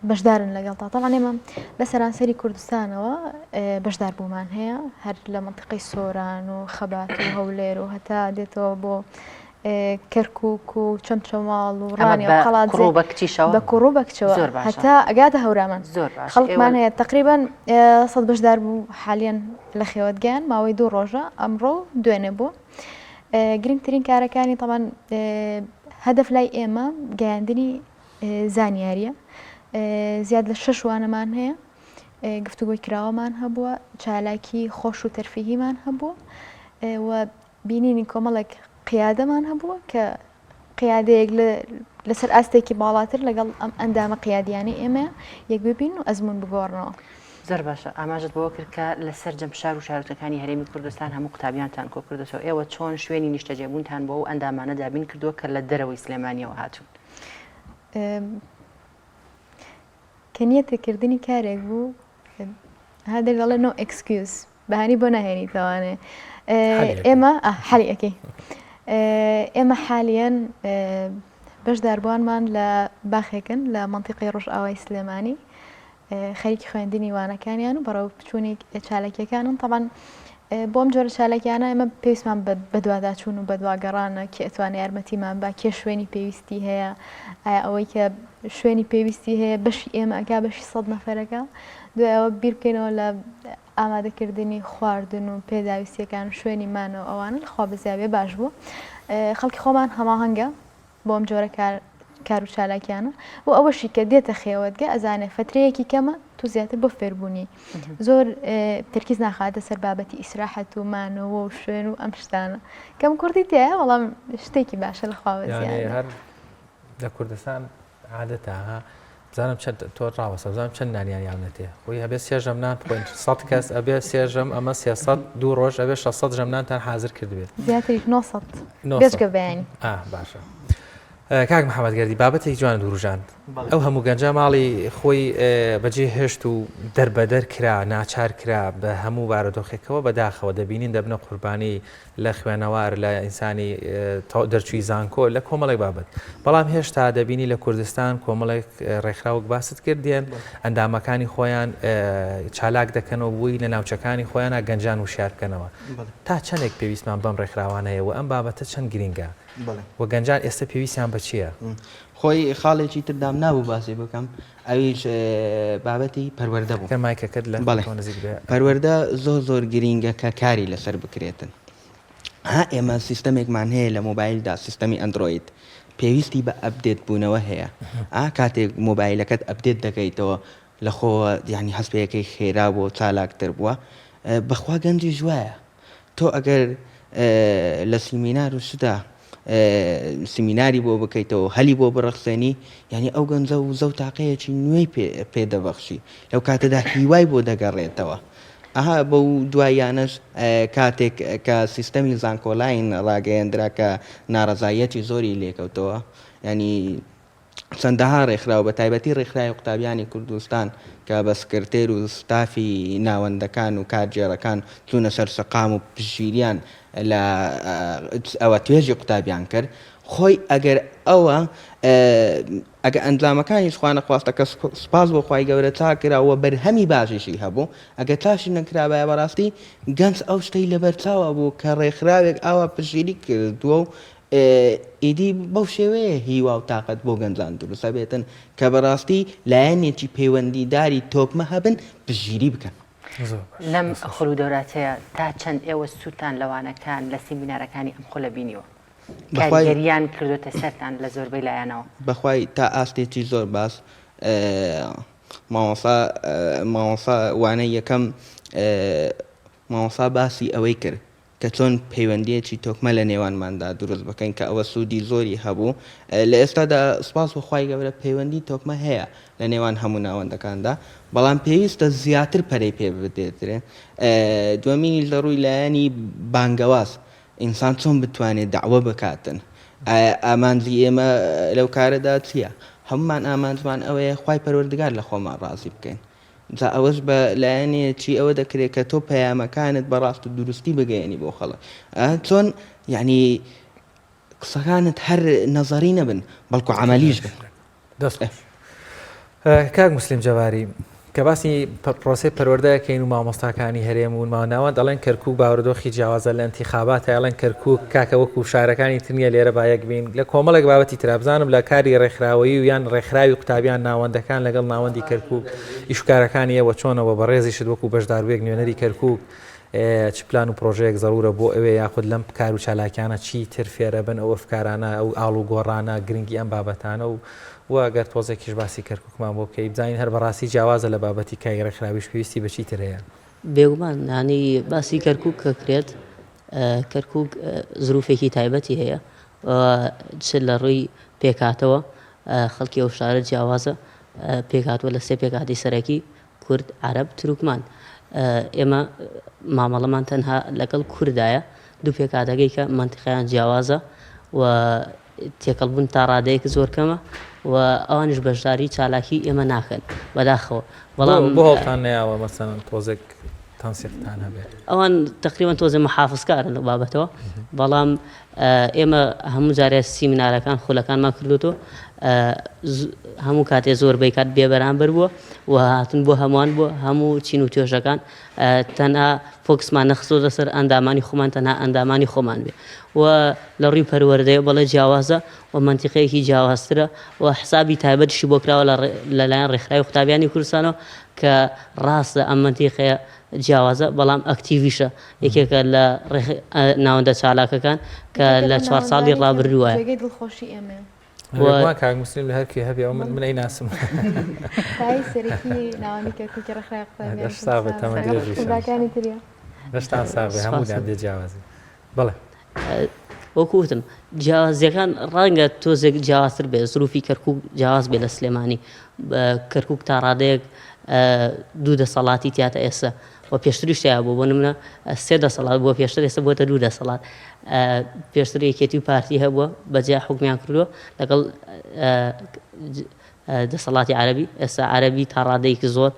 بەشدارن لەگەڵتا. تاڵان ئێمە لە سەرانسەری کوردستانەوە بەشداربوومان هەیە هەر لە منتیقەی سۆران و خەبات و هەولێر و هەتا دێتەوە بۆ کەرکووک و چەمچەماڵ و ڕانی و قەڵات بە کوڕ بە کچەوە هەتا ئەگاتە هەورامان خەڵکمان هەیە تقریبان 100 بەشدار بوو حالیان لە خێوەتگەیان ماوەی 2 ڕۆژە ئەمڕۆ دوێنێ بوو. گرنگترین کارەکانی تەمان هەدەف لای ئێمە گەیاندنی زانیاریە زیاد لە 6 وانەمان هەیە گفتوگۆی کراوەمان هەبووە چالاکی خۆش و تەرفیهیمان هەبووە و بینینی کۆمەڵێک قیادەمان هەبووە کە قیادەیەک لەسەر ئاستێکی باڵاتر لەگەڵ ئەم ئەندامە قیادیانی ئێمە یەک ببین و ئەزمون بگۆڕنەوە. زۆر باشە ئاماژت بۆ کرد کە لەسەر جەمشار و شارۆچەکانی هەرێمی کوردستان هەموو قوتابیانتان کۆ کردەوە ئێوە چۆن شوێنی نیشتەجێبوونتان بۆ و ئەندامانە دابین کردووە کە لە دەرەوەی سلێمانیەوە هاتوون کە نیەتەکردنی کارێک بوو هەدەر دەڵێ نۆ ئەکسکیوز بەهانی بۆ ناهێنیتەوانێ ئێمە حەلیەکەی ئێمە حالیان بەشداربووانمان لە باخێکن لە منتیقی ڕۆژئاوای سلێمانی خەریکی خوێندنی وانەکانیان و بەڕێوە بچوونی چالکیەکانن طبعاً بۆم جۆرە چالکیانە ئێمە پێویستمان بە دوواداچوون و بە دواگەڕانە کە ئەتوانێت یارمەتیمان با کێ شوێنی پێویستی هەیە ئایا ئەوەی کە شوێنی پێویستی هەیە بەشی ئێمە ئەگا بەشی 100 نەفەرەکە دوایەوە بیر بکەینەوە لە ئامادەکردنی خواردن و پێداویستیەکان شوێنی مانەوە ئەوانە لەخوا بەزیابێ باش بوو خەڵکی خۆمان هەماهەنگە بۆم جۆرە کار و چالاکیانە و ئەوەشی کە دێتە خێوەتگە ئەزانێ فترەیەکی کەمە تو زیاتر بۆ فێربوونی زۆر ترکیز ناخاتە سەر بابەتی ئیسراحەت و مانەوە و شوێن و ئەم شتانە کەم کوردی تەیە بەڵام شتێکی باشە لەخوا یعنی هەر لە کوردستان عادەتە بزانم چەند تۆ ڕاوەسە بزانم چەند نانیان یامنێتێ خۆی هەبێت سێژەم نان بخۆین 100 کەس ئەبێ سێژەم ئەمە 300 دوو ڕۆژ ئەبێ 600 ژەمنانتان حازر کردبێت زیاتری 900 بێژگە بەیانی باشە کاک محەممەدگەردی بابەتێک جوان دوورژاند ئەو هەموو گەنجە ماڵی خۆی بەجێ هێشت و دەربەدەر کرا ناچار کرا بە هەموو بارەدۆخێکەوە بەداخەوە دەبینین دەبنە قوربانی لە خوێنەوار لە ئینسانی دەرچووی زانکۆ لە کۆمەڵی بابەت بەڵام هێشتا دەبینی لە کوردستان کۆمەڵێک ڕێکخراوەک باست کردیان ئەندامەکانی خۆیان چالاک دەکەنەوە بووی لە ناوچەکانی خۆیانە گەنجان و شار بکەنەوە تا چەندێک پێویستمان بەم ڕێکخراوانەیە و ئەم بابەتە چەند گرینگە وە گەنجان ئێستا پێویستیان بە چییە؟ خۆی خاڵێکی تردام نابوو باسی بکەم ئەویش بابەتی پەروەردە بوو مایکەکەت لە نزیک بێ پەروەردە زۆر گرینگە کە کاری لەسەر بکرێتن ئێمە سیستەمێکمان هەیە لە مۆبایلدا سیستەمی ئەندروید پێویستی بە ئەپدێت بوونەوە هەیە کاتێک مۆبایلەکەت ئەپدێت دەکەیتەوە لە خۆ یعنی هەستپێیەکەی خێرا بۆ چالاکتر بووە بەخوا گەنجی ژوایە تۆ ئەگەر لە سیمینار و شدا سیمیناری بۆ بکەیتەوە هەلی بۆ بڕەخسێنی یعنی ئەو گەنجە و زەو تاقەیەکی نوێی پێدەبەخشی لەو کاتەدا هیوای بۆ دەگەڕێتەوە ئەها بەو دوایانش کاتێک کە سیستەمی زانکۆلاین ڕاگەیەندرا کە ناڕەزایەتی زۆری لێکەوتەوە ینی چەندەها ڕێکخراوە بە تایبەتی ڕێکخراوی قوتابیانی کوردستان کە بە سکرتێر و ستافی ناوەندەکان و کارگێڕەکان چوونە سەر سەقام و پشگیریان لە ئەوە توێژی قوتابیان کرد خۆی ئەگەر ئەوە ئەگە ئەنجامەکانیش خوانە خواستە کە سپاس بۆ خوای گەورە چاکراوە بەرهەمی باشیشی هەبوو ئەگە تاشی نەکرابایە بەڕاستی گەنج ئەو شتەی لەبەرچاوە بوو کە ڕێکخراوێک ئاوا پشگیری کردووە و ئیدی بەو شێوەیە هیوا و تااقەت بۆ گەنجان دروستە بێتن کە بەڕاستی لایەنێکی پەیوەندیداری تۆکمە هەبن پشگیری بکەن لەم خولو دەوراتەیە تا چەند ئێوە سووتان لەوانەکان لە سیمینارەکانی ئەم خۆ لە بینیوە کارگەریان کردوتە سەرتان لە زۆربەی لایەنەوە بەخوای تا ئاستێکی زۆر باس ماوەسا وانە یەکەم ماوەسا باسی ئەوەی کرد کە چۆن پەیوەندیەکی تۆکمە لە نێوانماندا دروست بکەین کە ئەوە سوودی زۆری هەبوو لە ئێستادا سپاس بەخوای گەورە پەیوەندی تۆکمە هەیە لە نێوان هەموو ناوەندەکاندا بەڵام پێویستە زیاتر پەرەی پێ بدێترێ دووەمینی لە ڕووی لایەنی بانگەواز ئینسان چۆن بتوانێت داوە بکاتن ئامانجی ئێمە لەو کارەدا چییە هەمومان ئامانجمان ئەوەیە خوای پەروەردگار لە خۆمان ڕازی بکەین جا ئەوەش بە لایەنێکی ئەوە دەکرێت کە تۆ پەیامەکانت بەڕاست و دروستی بگەیەنی بۆ خەڵک چۆن یعنی قسەکانت هەر نەزەری نەبن بەڵکو عملیش بن دەست کاک مسلیم جەواری کە باسی پرۆسی پەروەردەکەین و مامۆستاکانی هەرێم و ماوەناوە دەڵێن کەرکووک باوەڕدۆخی جیاوازە لە ئەنتیخابات ئەڵێن کەرکووک کاکە وەکو شارەکانی ترنیە لێرە بایەک بین لە کۆمەڵێک بابەتی ترابزانم لە کاری ڕێکخراوەیی و یان ڕێکخراوی قوتابیان ناوەندەکان لەگەڵ ناوەندی کەرکووک ئیشکارەکانی ئێوە چۆنەوە بە ڕێزیشت وەکو بەشداروێک نوێنەری کەرکووک چ پلان و پرۆژەیەک زەرورە بۆ ئەوێ یاخود لەم کار و چالاکیانە چی تر فێرە بن ئەو ئەفکارانە ئەو ئاڵ و گۆڕانە گرنگی ئەم بابەتانە و وەگەر تۆزێکیش باسی کەرکووکمان بۆ بکەی بزانین هەر بەڕاستی جیاوازە لە بابەتی کای ڕێکخراویش پێویستی بەچی تر هەیە بێگومان نانی باسی کەرکووک کە کرێت کەرکووک زروفێکی تایبەتی هەیە چ لە ڕووی پێکاتەوە خەڵکی ئەو شارە جیاوازە پێکاتوە لە سێ پێکاتی سەرەکی کورد عرب تروکمان ئێمە مامەڵەمان تەنها لەگەڵ کوردایە دوو پێکاتەکەی کە منتیقیان جیاوازە و تێکەڵبوون تا ڕادەیەک زۆر کەمە و ئەوانش بەشداری چالاکی ئێمە ناکەن بەداخەوە بەڵام بۆ هەڵتان نەیاوە مەسەڵەن تۆزێک تەنسیقتان هەبێت ئەوان تقریبان تۆزە محافظکارن لە بابەتەوە بەڵام ئێمە هەموو جارێ سیمینارەکان خولەکانمان کردوتەوە هەموو کاتێ زۆر بیکات بێبەرامبەر بووە و هاتن بۆ هەمووان بووە هەموو چین و توێژەکان تەنها فۆکسمان نەخستۆ لەسەر ئەندامانی خۆمان تەنها ئەندامانی خۆمان بێ و لە ڕووی پەروەردەیە بەڵێ جیاوازە و منتیقەیەکی جیاوازترە و حسابی تایبەتیشی بۆ کراوە لەلایەن ڕێکخراوی قوتابیانی کوردستانەوە کە ڕاستە ئەم منتیقەیە جیاوازە بەڵام ئەکتیڤیشە یەکێکە لە ناوەندە چالاکەکان کە لە 4 ساڵی ڕابردووایە دڵخۆشی ئێمە کاک مسلیم لە هەرکی هەبێ ئەو من ئەیناسم تای سەرەکی ناوەندی کەرکووکی ڕێکخراوی قوتابیانی ساغ تەمەن کوردستانی تریە هەشتان ساغێ هەموویان دێ جیاوازی بەڵێ وەکوتم جیاوازیەکان ڕەنگە تۆزێک جیاوازتر بێ زروفی کەرکووک جیاواز بێ لە سلێمانی کەرکووک تا ڕادەیەک 2 دەسەڵاتی تیاتە ئێستا و پێشتریش تیا بوو بۆ نمونە 3 دەسەڵات بۆ پێشتر ئێستا بۆتە 2 دەسەڵات پێشتر یەکێتی و پارتی هەبووە بەجیا حکمیان کردووە لەگەڵ دەسەڵاتی عەربی ئێستا عەربی تا ڕادەیەکی زۆر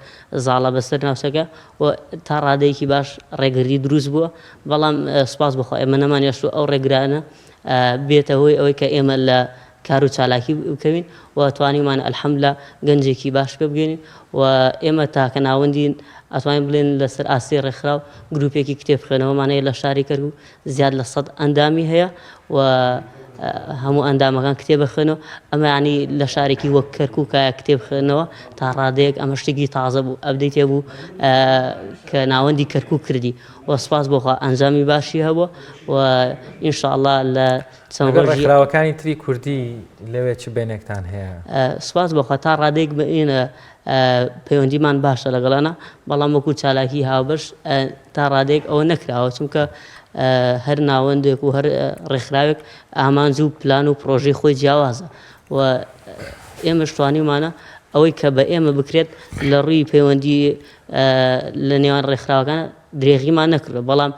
زاڵە بەسەر ناوچەکە و تا ڕادەیەکی باش ڕێگری دروست بووە بەڵام سوپاس بخوا ئێمە نەمانێشتووە ئەو ڕێگرانە بێتە هۆی ئەوەی کە ئێمە لە کار و چالاکی بکەوین و توانیمان ئەلحەمدوللا گەنجێکی باش پێ بگەینین و ئێمە تاکە ناوەندین ئەتوانین بڵێن لەسەر ئاستی ڕێکخراو گروپێکی کتێب خوێنەوەمانەیە لە شاری کەرکووک زیاد لە 100 ئەندامی هەیە و هەموو ئەندامەکان کتێب بخوێنەوە ئەمە ینی لە شارێکی وەک کەرکووکایە کتێب خوێنەوە تا ڕادەیەک ئەمە شتێکی تازە بوو ئەبدەیت هێبوو کە ناوەندی کەرکووک کردی و سپاس بۆخوا ئەنجامی باشی هەبووە و ئینشاءڵڵا لە چەند ڕۆژی ڕێکخراوەکانی تری کوردی لەوێ چ بینێکتان هەیە سپاس بۆخوا تا ڕادەیەک بئینە پەیوەندیمان باشە لەگەڵانە بەڵام وەکو چالاکی هاوبەش تا ڕادەیەک ئەوە نەکراوە چونکە هەر ناوەندێک و هەر ڕێکخراوێک ئامانج و پلان و پرۆژەی خۆی جیاوازە و ئێمەش توانیمانە ئەوەی کە بە ئێمە بکرێت لە ڕووی پەیوەندی لە نێوان ڕێکخراوەکانە درێغیمان نەکردو بەڵام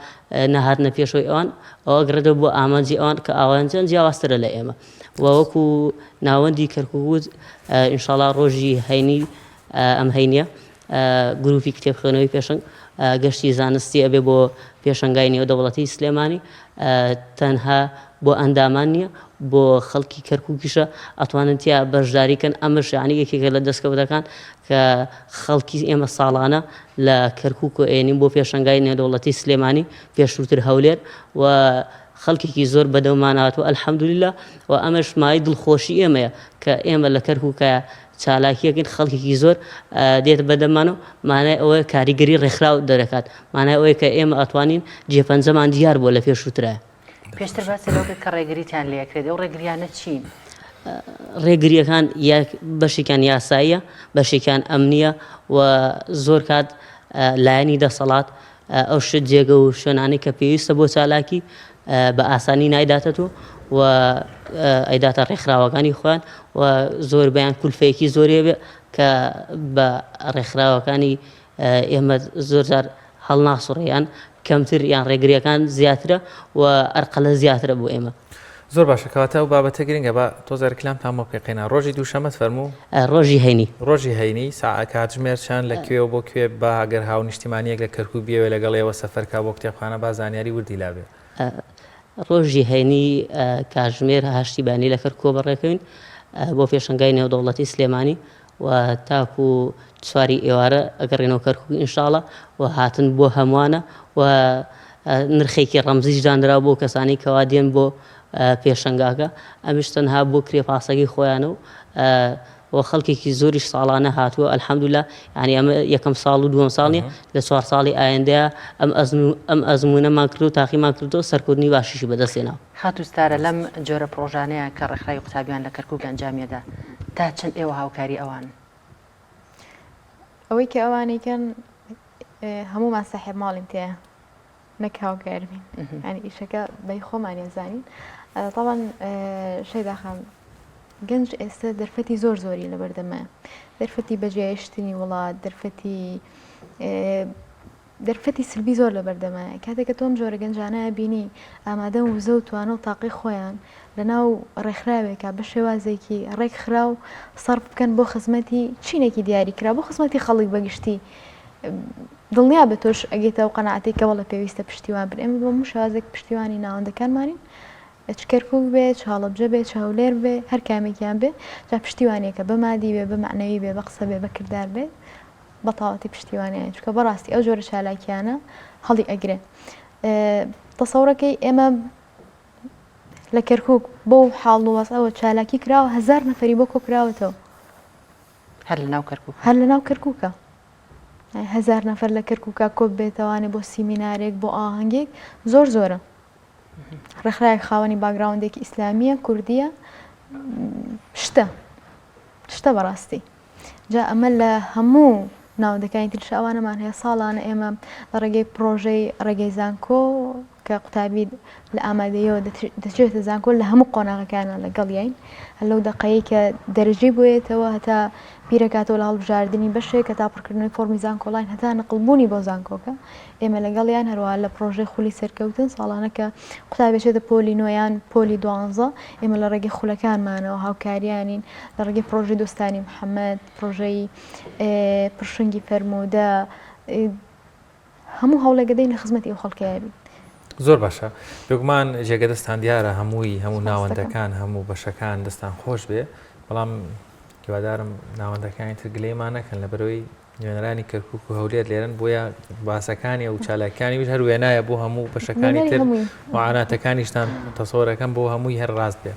نەهاتنە پێشەوەی ئەوان ئەوە گرێتەوە بۆ ئامانجی ئەوان کە ئاوانجیان جیاوازترە لە ئێمە و وەکو ناوەندی کەرکووک ئینشاڵڵا ڕۆژی هەینی ئەم هەینیە گروپی کتێب خوێنەوەی پێشنگ گەشتی زانستی ئەبێ بۆ پێشنگای نێودەوڵەتی سلێمانی تەنها بۆ ئەندامان نییە بۆ خەڵکی کەرکووکیشە ئەتوانن تیا بەشداریکەن ئەمەش یعنی یەکێکە لە دەستکەوتەکان کە خەڵکی ئێمە ساڵانە لە کەرکووک و ئێنین بۆ پێشنگای نێودەوڵەتی سلێمانی پێشووتر هەولێر و خەڵکێکی زۆر بەدەوماناتوە ئەلحەمدوللیلا و ئەمەش مای دڵخۆشی ئێمەیە کە ئێمە لە کەرکووکایە چالاکیەکەین خەڵکێکی زۆر دێت بەدەمانەوە مانای ئەوەیە کاریگەری ڕێکخراو دەرەکات مانای ئەوەیە کە ئێمە ئەتوانین جێپەنجەمان دیار بۆ لە پێشووترە پێشتر باسی لەوە کە ڕێگریتان لێکرێت ئەو ڕێگریانە چین؟ ڕێگریەکان بەشێکیان یاساییە بەشێکیان ئەمنیە و زۆر کات لایەنی دەسەڵات ئەو شت جێگە و شوێنانی کە پێویستە بۆ چالاکی بە ئاسانی نایداتەوە و ئەیداتە ڕێکخراوەکانی خۆیان و زۆر بەیان کولفەیەکی زۆرێ بێ کە بە ڕێکخراوەکانی ئێمە زۆر جار هەڵناسوڕێیان کەمتر یان ڕێگریەکان زیاترە و ئەرقەلە زیاترە بۆ ئێمە زۆر باشە کەواتە و بابەتە گرنگە بە تۆزار کلامتان بۆ پێقێنا ڕۆژی دووشەمەت فەرموو ڕۆژی هەینی ساعە کاتژمێر چەند لە کوێ بۆ کوێ با ئەگەر هاو نیشتیمانیەک لە کەرکووک بیەوە لەگەڵەوە سەفەرکا بۆ کتێبخانە با زانیاری وردی لابێ ڕۆژی هەینی کاتژمێر هاشتیبانی لە کەرکووک بەڕێکەوین بۆ پێشنگای نێودەوڵەتی سلێمانی و تاکو چواری ئێوارە ئەگەڕێنەوە کەرکووک ئینشاڵڵا و هاتن بۆ هەمووانە و نرخێکی ڕەمزیش دانرا بۆ کەسانی کەوا دێن بۆ پێشنگاکە ئەمیش تەنها بۆ کرێپاسەکەی خۆیانە و خەڵکێکی زۆریش ساڵانە هاتووە ئەلحەمدوللا ینی ئەمە یەکەم ساڵ و دووەم ساڵنی لە 4 ساڵی ئایندەیە ئەم ئەزمونەمان کرد و تاقیمان کردەوە سەرکەوتنی باشیشی بەدەستێناوە خاتوستارە لەم جۆرە پرۆژانەیە کە ڕێکخراوی قوتابیان لە کەرکووک ئەنجامێدا تا چەند ئێوە هاوکاری ئەوان ئەوەی کە ئەوانێکن هەمومان ساحێب ماڵیم تەیە نەک هاوکاربین ینی ئیشەکە بەی خۆمان ێزانین طبعا شەیدا خان گەنج ئێستا دەرفەتی زۆر زۆری لە بەردەمایە دەرفەتی بەجێهێشتنی وڵات دەرفەتی سلبی زۆر لە بەردەمایە کاتێککە تۆم جۆرە گەنجانایە بینی ئامادە وزە و توانە و تاقی خۆیان لە ناو ڕێکخراوێکە بە شێوازێکی ڕێک خرا و سەرف بکەن بۆ خزمەتی چینێکی دیاریکرا بۆ خزمەتی خەڵک بەگشتی دڵنیا بە تۆش ئەگەیتە و قەنەعەتێکەوە لە پێویستە پشتیوان بن ئێمە بۆ شێوازێک پشتیوانی ناوەندەکانمانین چ کەرکووک بێ چاڵەبجە بێ چاولێر بێ هەر کامێکیان بێ جا پشتیوانێکە بە مادی بێ بە معنەوی بێ بە قسە بێ بە کردار بێ بەتاواتی پشتیوانیان چکە بەڕاستی ئەو جۆرە چالاکیانە هەڵی ئەگرێ تەسەورەکەی ئێمە لە کەرکووک بۆ حاڵ و وەسەوە چالاکی کراوە 1000 نەفەری بۆ کۆکراوەتەوە هەر لە ناو کەرکووکە 1000 نەفەر لە کەرکووکە کۆب بێتەوانێ بۆ سیمینارێک بۆ ئاهەنگێک زۆر زۆرە ڕێکخراوێک خاوەنی باگراوندێکی ئیسلامیە کوردیە شتە بەڕاستی جا ئەمە لە هەموو ناوەندەکانی ترش ئەوانەمان هەیە ساڵانە ئێمە لە ڕێگەی پرۆژەی ڕێگەی زانکۆ کە قوتابی لە ئامادەیەوە دەچێتە زانکۆ لە هەموو قۆناغەکانە لەگەڵ یاین لەو دقەیە کە دەرەجەی بۆیێتەوە هەتا بیرەکاتەوە لە هەڵبژاردننی بەشێک کە تا پڕکردنەوەی فۆرمی زانکۆڵین هەتا نەقڵبوونی بۆ زانکۆکە ئێمە لەگەڵیان هەروە لە پرۆژەی خولی سەرکەوتن ساڵانەکە قوتابێتێتە پۆلی نوۆیان پۆلی 12 ئێمە لە ڕێگەی خولەکانمانەوە هاوکاریانین لە ڕێگەی پرۆژەی دۆستانی محەممەد پرۆژەی پرشنگی فەرموودە هەموو هەوڵەگەدەین لە خزمەتی ئەو خەڵکایبین زۆر باشە بگومان جێگە دەستان دیارە هەموو ناوەندەکان هەموو بەشەکان دەستان خۆش بێ بەڵام هیوادارم ناوەندەکانی تر گلەیمان نەکەن لە بەرەوەی نوێنەرانی کەرکووک و هەولێر لێرن بۆیە باسەکانی و چالاکانی وش هەر وێنایە بۆ هەموو بەشەکانی تر معاناتەکانیشتان تەسەوەرەکەم بۆ هەمووی هەر ڕاست بێ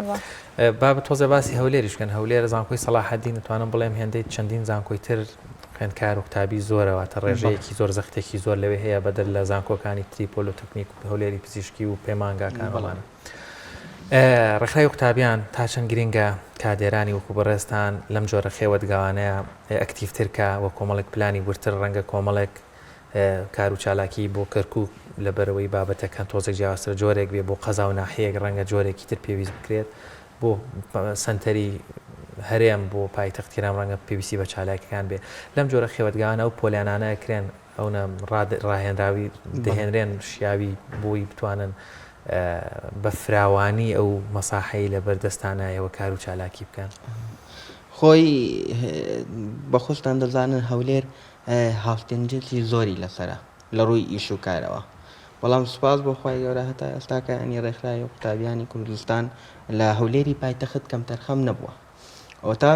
با تۆزە باسی هەولێریشکەن هەولێر زانکۆی سەلاحەدین دەتوانم بڵێم هێندەی چەندین زانکۆی تر خوێندکار و قوتابی زۆرەوەتە ڕێژەیەکی زۆر زەختێکی زۆر لەوێ هەیە بەدەر لە زانکۆکانی تری پۆلۆتەکنیک و هەولێری پزیشکی و پەیمانگاکان وڵانە ڕێکخراوی قوتابیان تا چەند گرینگە کادێرانی وەکو بەڕێستان لەم جۆرە خێوەتگاوانەیە ئەکتیڤترکە و کۆمەڵێک پلانی ورتر ڕەنگە کۆمەڵێک کار و چالاکی بۆ کەرکووک لە بەرەوەی بابەتەکان تۆزێک جیاوازتر جۆرێک بێ بۆ قەزا و ناحەیەک ڕەنگە جۆرێکی تر پێویست بکرێت بۆ سنتەری هەرێم بۆ پایتەختیران ڕەنگە پێویستی بە چالاکیەکان بێ لەم جۆرە خێوەتگاوانە و پۆلیانانە کرێن ئەوە ڕاهێنراوی دەهێنرێن شیاوی بۆی بتوانن بە فراوانی ئەو مەساحەی لە بەردەستانایەوە کار و چالاکی بکەن خۆی بە خۆشتان دەزانن هەولێر هاوستێنجێتی زۆری لەسرە لە ڕووی ئیش و کارەوە بەڵام سوپاس بۆ خۆی گەورە هەتا ئێستاکە ئەنی ڕێکخراوی قوتابیانی کوردستان لە هەولێری پایتەخت کەم تەرخەم نەبووە ئەوە تا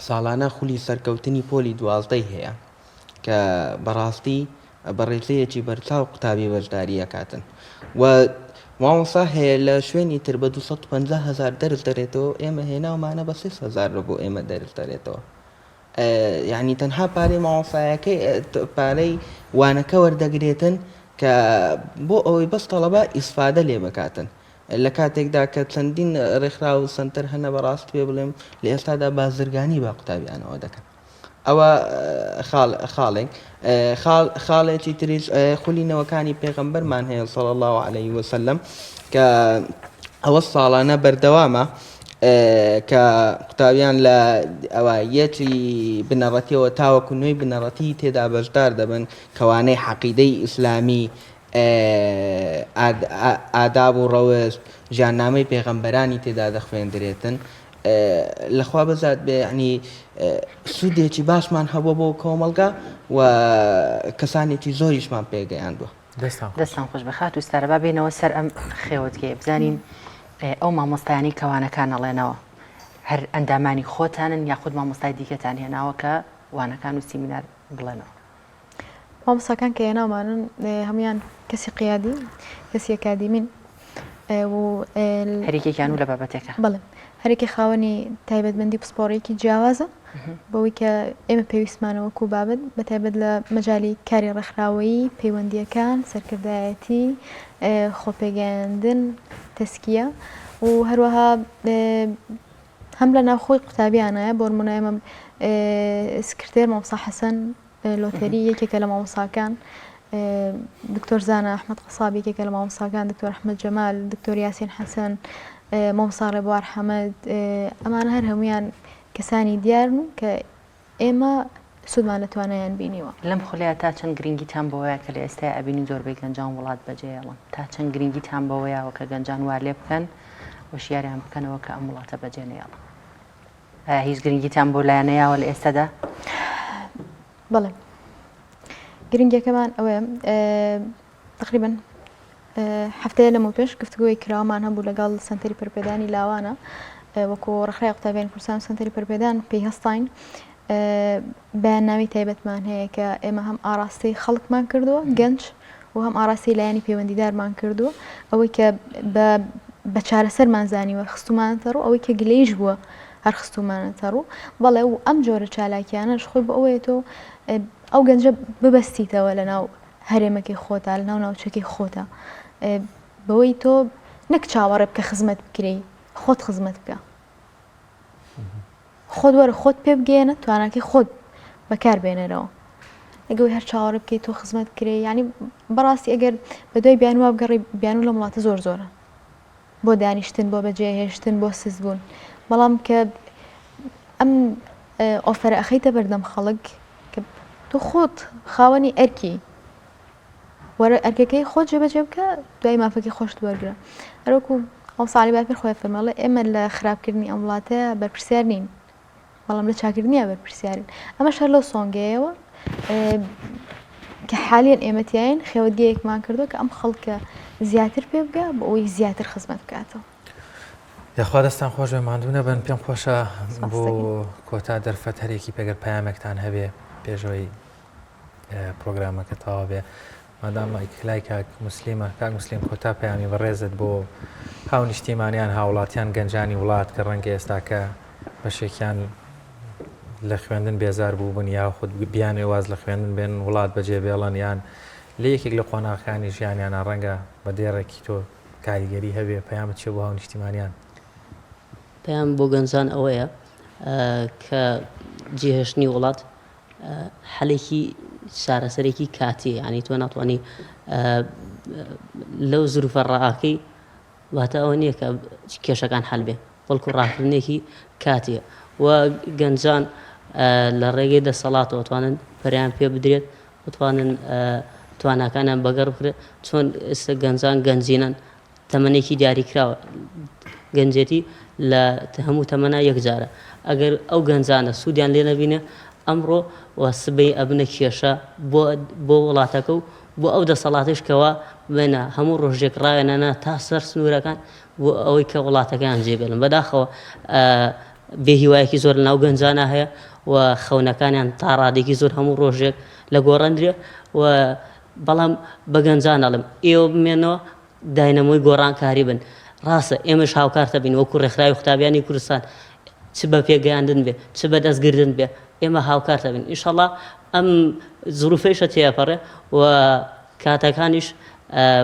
ساڵانە خولی سەرکەوتنی پۆلی 12 هەیە کە بەڕاستی بەڕێزەیەکی بەرچاو قوتابی بەشداری ئەکاتن و مامۆستا هەیە لە شوێنی تر بە 250,000 دەرس دەرێتەوە ئێمە هێناومانە بە 6,000 بۆ ئێمە دەرس دەرێتەوە یعنی تەنها پارەی مامۆستایەکەی پارەی وانەکە وەردەگرێتن کە بۆ ئەوەی بەس تەڵەبە ئیسفادە لێ بکاتن لە کاتێکدا کە چەندین ڕێکخرا و سنتەر هەنە بەڕاست پێ بڵێم لە ئێستادا بازرگانی بە قوتابیانەوە دەکەن ئەوە خاڵێک خاڵێکی تریش خولینەوەکانی پێغەمبەرمان هەیە صلی الله عليه وسلم کە ئەوە ساڵانە بەردەوامە کە قوتابیان لە ئەوە یەکی بنەڕەتیەوە تاوەکو نوێی بنەڕەتی تێدا بەشدار دەبن کەوانەی حەقیدەی ئیسلامی ئاداب و ڕەوەز ژیاننامەی پێغەمبەرانی تێدا دەخوێندرێتن لەخوا بەزات بێ ینی سوودێکی باشمان هەبووە بۆ کۆمەڵگا و کەسانێکی زۆریشمان پێگەیاندووە دەستان خۆش بەخات و ستارە با بێنەوە سەر ئەم خێوەتگەی بزانین ئەو مامۆستایانی کەوانەکان ئەڵێنەوە هەر ئەندامانی خۆتانن یاخود مامۆستای دیکەتان هێناوە کە وانەکان و سیمینار بڵێنەوە مامۆستاکان کە هێناومانن هەمویان کەسی قیادی کەسی ئەکادیمین هەرێکێکیان و لە بابەتێکە بڵێ هەرێکی خاوەنی تایبەتمەندی پسپۆڕێکی جیاوازە بەوەی کە ئێمە پێویستمانەوەکو بابەت بە تایبەت لە مەجای کاری ڕێکخراوەیی پەیوەندیەکان سەرکردایەتی خۆپێگەیاندن تەسکیە و هەروەها هەم لە ناوخۆی قوتابیانایە بۆ نمونە ئێمە سکرتێر مامۆستا حەسەن لۆتەری یەکێکە لە مامۆستاکان دکتۆر زانە ئەحمەد قەساب یەکێکە لە مامۆستاکان دکتۆر ئەحمەد جەمال دکتۆر یاسین حەسەن مامۆستا ڕێبوار حەمەد ئەمانە هەر هەمویان کەسانی دیارن و کە ئێمە سودمان لە توانایان بینیوە. لەم خولەیە تا چەند گرنگیتان بەوەیە کە لە ئێستا ئەبینی زۆربەی گەنجان وڵات بەجێهێڵن تا چەند گرنگیتان بەوەیەوە کە گەنجان وا لێ بکەن وشیاریان بکەنەوە کە ئەم وڵاتە بەجێ نێڵن. هیچ گرنگیتان بۆ لایەنەیەوە لە ئێستادا؟ بەڵێ گرنگەکەمان ئەوەیە تقریبن هەفتەیە لەمە پێش گفتگۆی کراوەمان هەبوو لەگەڵ سنتەری پەرپێدانی لاوانە وەکو ڕێکخراوی قوتابیانی کوردستان سنتەری پەرپێدان پێی هەستاین بەیاننامەی تایبەتمان هەیە کە ئێمە هەم ئاراستەی خەڵکمان کردووە گەنج و هەم ئاراستی لایەنی پەیوەندیدارمان کردووە ئەوەی کە بە چارەسەرمان زانیوە خستومانەتە ڕوو ئەوەی کە گلەیش بووە هەر خستومانەتە ڕوو بەڵێ و ئەم جۆرە چالاکیانەش خۆی بە ئەوەیە تۆ ئەو گەنجە ببەستیتەوە لە ناو هەرێمەکەی خۆتا لە ناو ناوچەکەی خۆتە بەوەی تۆ نەک چاوەڕێ بکە خزمەت بکرێی خۆت خزمەت بکە خۆت وەرە خۆت پێ بگەێنە تواناکەی خۆت بەکار بێنەرەوە ئەگەوەی هەر چاوەڕێ بکەیت تۆ خزمەت بکرێ ینی بەڕاستی ئەگەر بە دوای بیانوا بگەڕی بیانوو لە وڵاتە زۆر زۆرە بۆ دانیشتن بۆ بەجێهێشتن بۆ سزبوون بەڵام کە ئەم ئۆفەرە ئەخەیتە بەردەم خەڵک کە تۆ خۆت خاوەنی ئەرکی وەرە ئەرکەکەی خۆت جێبەجێ بکە دوای مافەکەی خۆشت وەرگرە هەروەکو ئەو ساڵی باپیر خۆی فەرمەڵێ ئێمە لە خراپکردنی ئەم وڵاتە بەرپرسیار نین بەڵام لە چاکردنیە بەرپرسیارین ئەمەش هەر لەو سۆنگەیەوە کە حالیان ئێمەتیایین خێوەتگەیەکمان کردو کە ئەم خەڵکە زیاتر پێ بگە بە ئەوەی زیاتر خزمەت بکاتەوە. یاخوا دەستان خۆش بێ ماندوو نەبن پێم خۆشە بۆ کۆتا دەرفەت هەرێکی پێگەر پەیامێکتان هەبێ پێشەوەی پرۆگرامەکە تەواو بێ مادام ئیکلای کاک موسلیمە کاک موسلیم کۆتا پەیامی بەڕێزت بۆ هاو نیشتیمانیان هاوڵاتیان گەنجانی وڵات کە ڕەنگە ئێستاکە بەشێکیان لە خوێندن بێزار بوو بوون یا خود بیانێ واز لە خوێندن بێن وڵات بەجێ بێڵن یان لە یەکێک لە قۆناغەکانی ژیانیانە ڕەنگە بە دێڕێکی تۆ کاریگەری هەبێ پەیامت چێ بۆ هاو نیشتیمانیان؟ پەیام بۆ گەنجان ئەوەیە کە جێهێشتنی وڵات حەلێکی چارەسەرێکی کاتیە ینی تۆ ناتوانانی لەو زروفە ڕائاکەی واتە ئەوە نییە کە کێشەکان هەل بێ بەڵکو ڕاکردنێکی کاتیە و گەنجان لە ڕێگەی دەسەڵاتەوە توانن پەریان پێ بدرێت بتوانن تواناکانیان بەگەڕ بکرێت چۆن ئێستا گەنجان گەنجینەن تەمەنێکی دیاریکراوە گەنجێتی لە هەموو تەمەنا یەکجارە ئەگەر ئەو گەنجانە سوودیان لێ نەبینە ئەمڕۆ سبەی ئەبنە کێشە بۆ وڵاتەکە و بۆ ئەو دەسەڵاتش کەەوە بێنە هەموو ڕۆژێک ڕایەنەنە تا سەر سنوورەکان بۆ ئەوەی کە وڵاتەکەیان جێبێنن بەداخەوە بێهیوایەکی زۆر لەناو گەنجانە هەیە و خەونەکانیان تا ڕادێکی زۆر هەموو ڕۆژێک لە گۆڕەندرێ و بەڵام بە گەنجان ئەڵم ئێوە بمێنەوە داینەمۆی گۆڕانکاری بن ڕاستە ئێمەش هاوکارتە بین وەکو ڕێکخراوی قوتابیانی کوردستان چ بە پێگەیاندن بێ چ بە دەستگردن بێ ئێمە هاوکارتە بین ئینشەڵڵا ئەم زروفەیشە تێپەڕێ و کاتەکانیش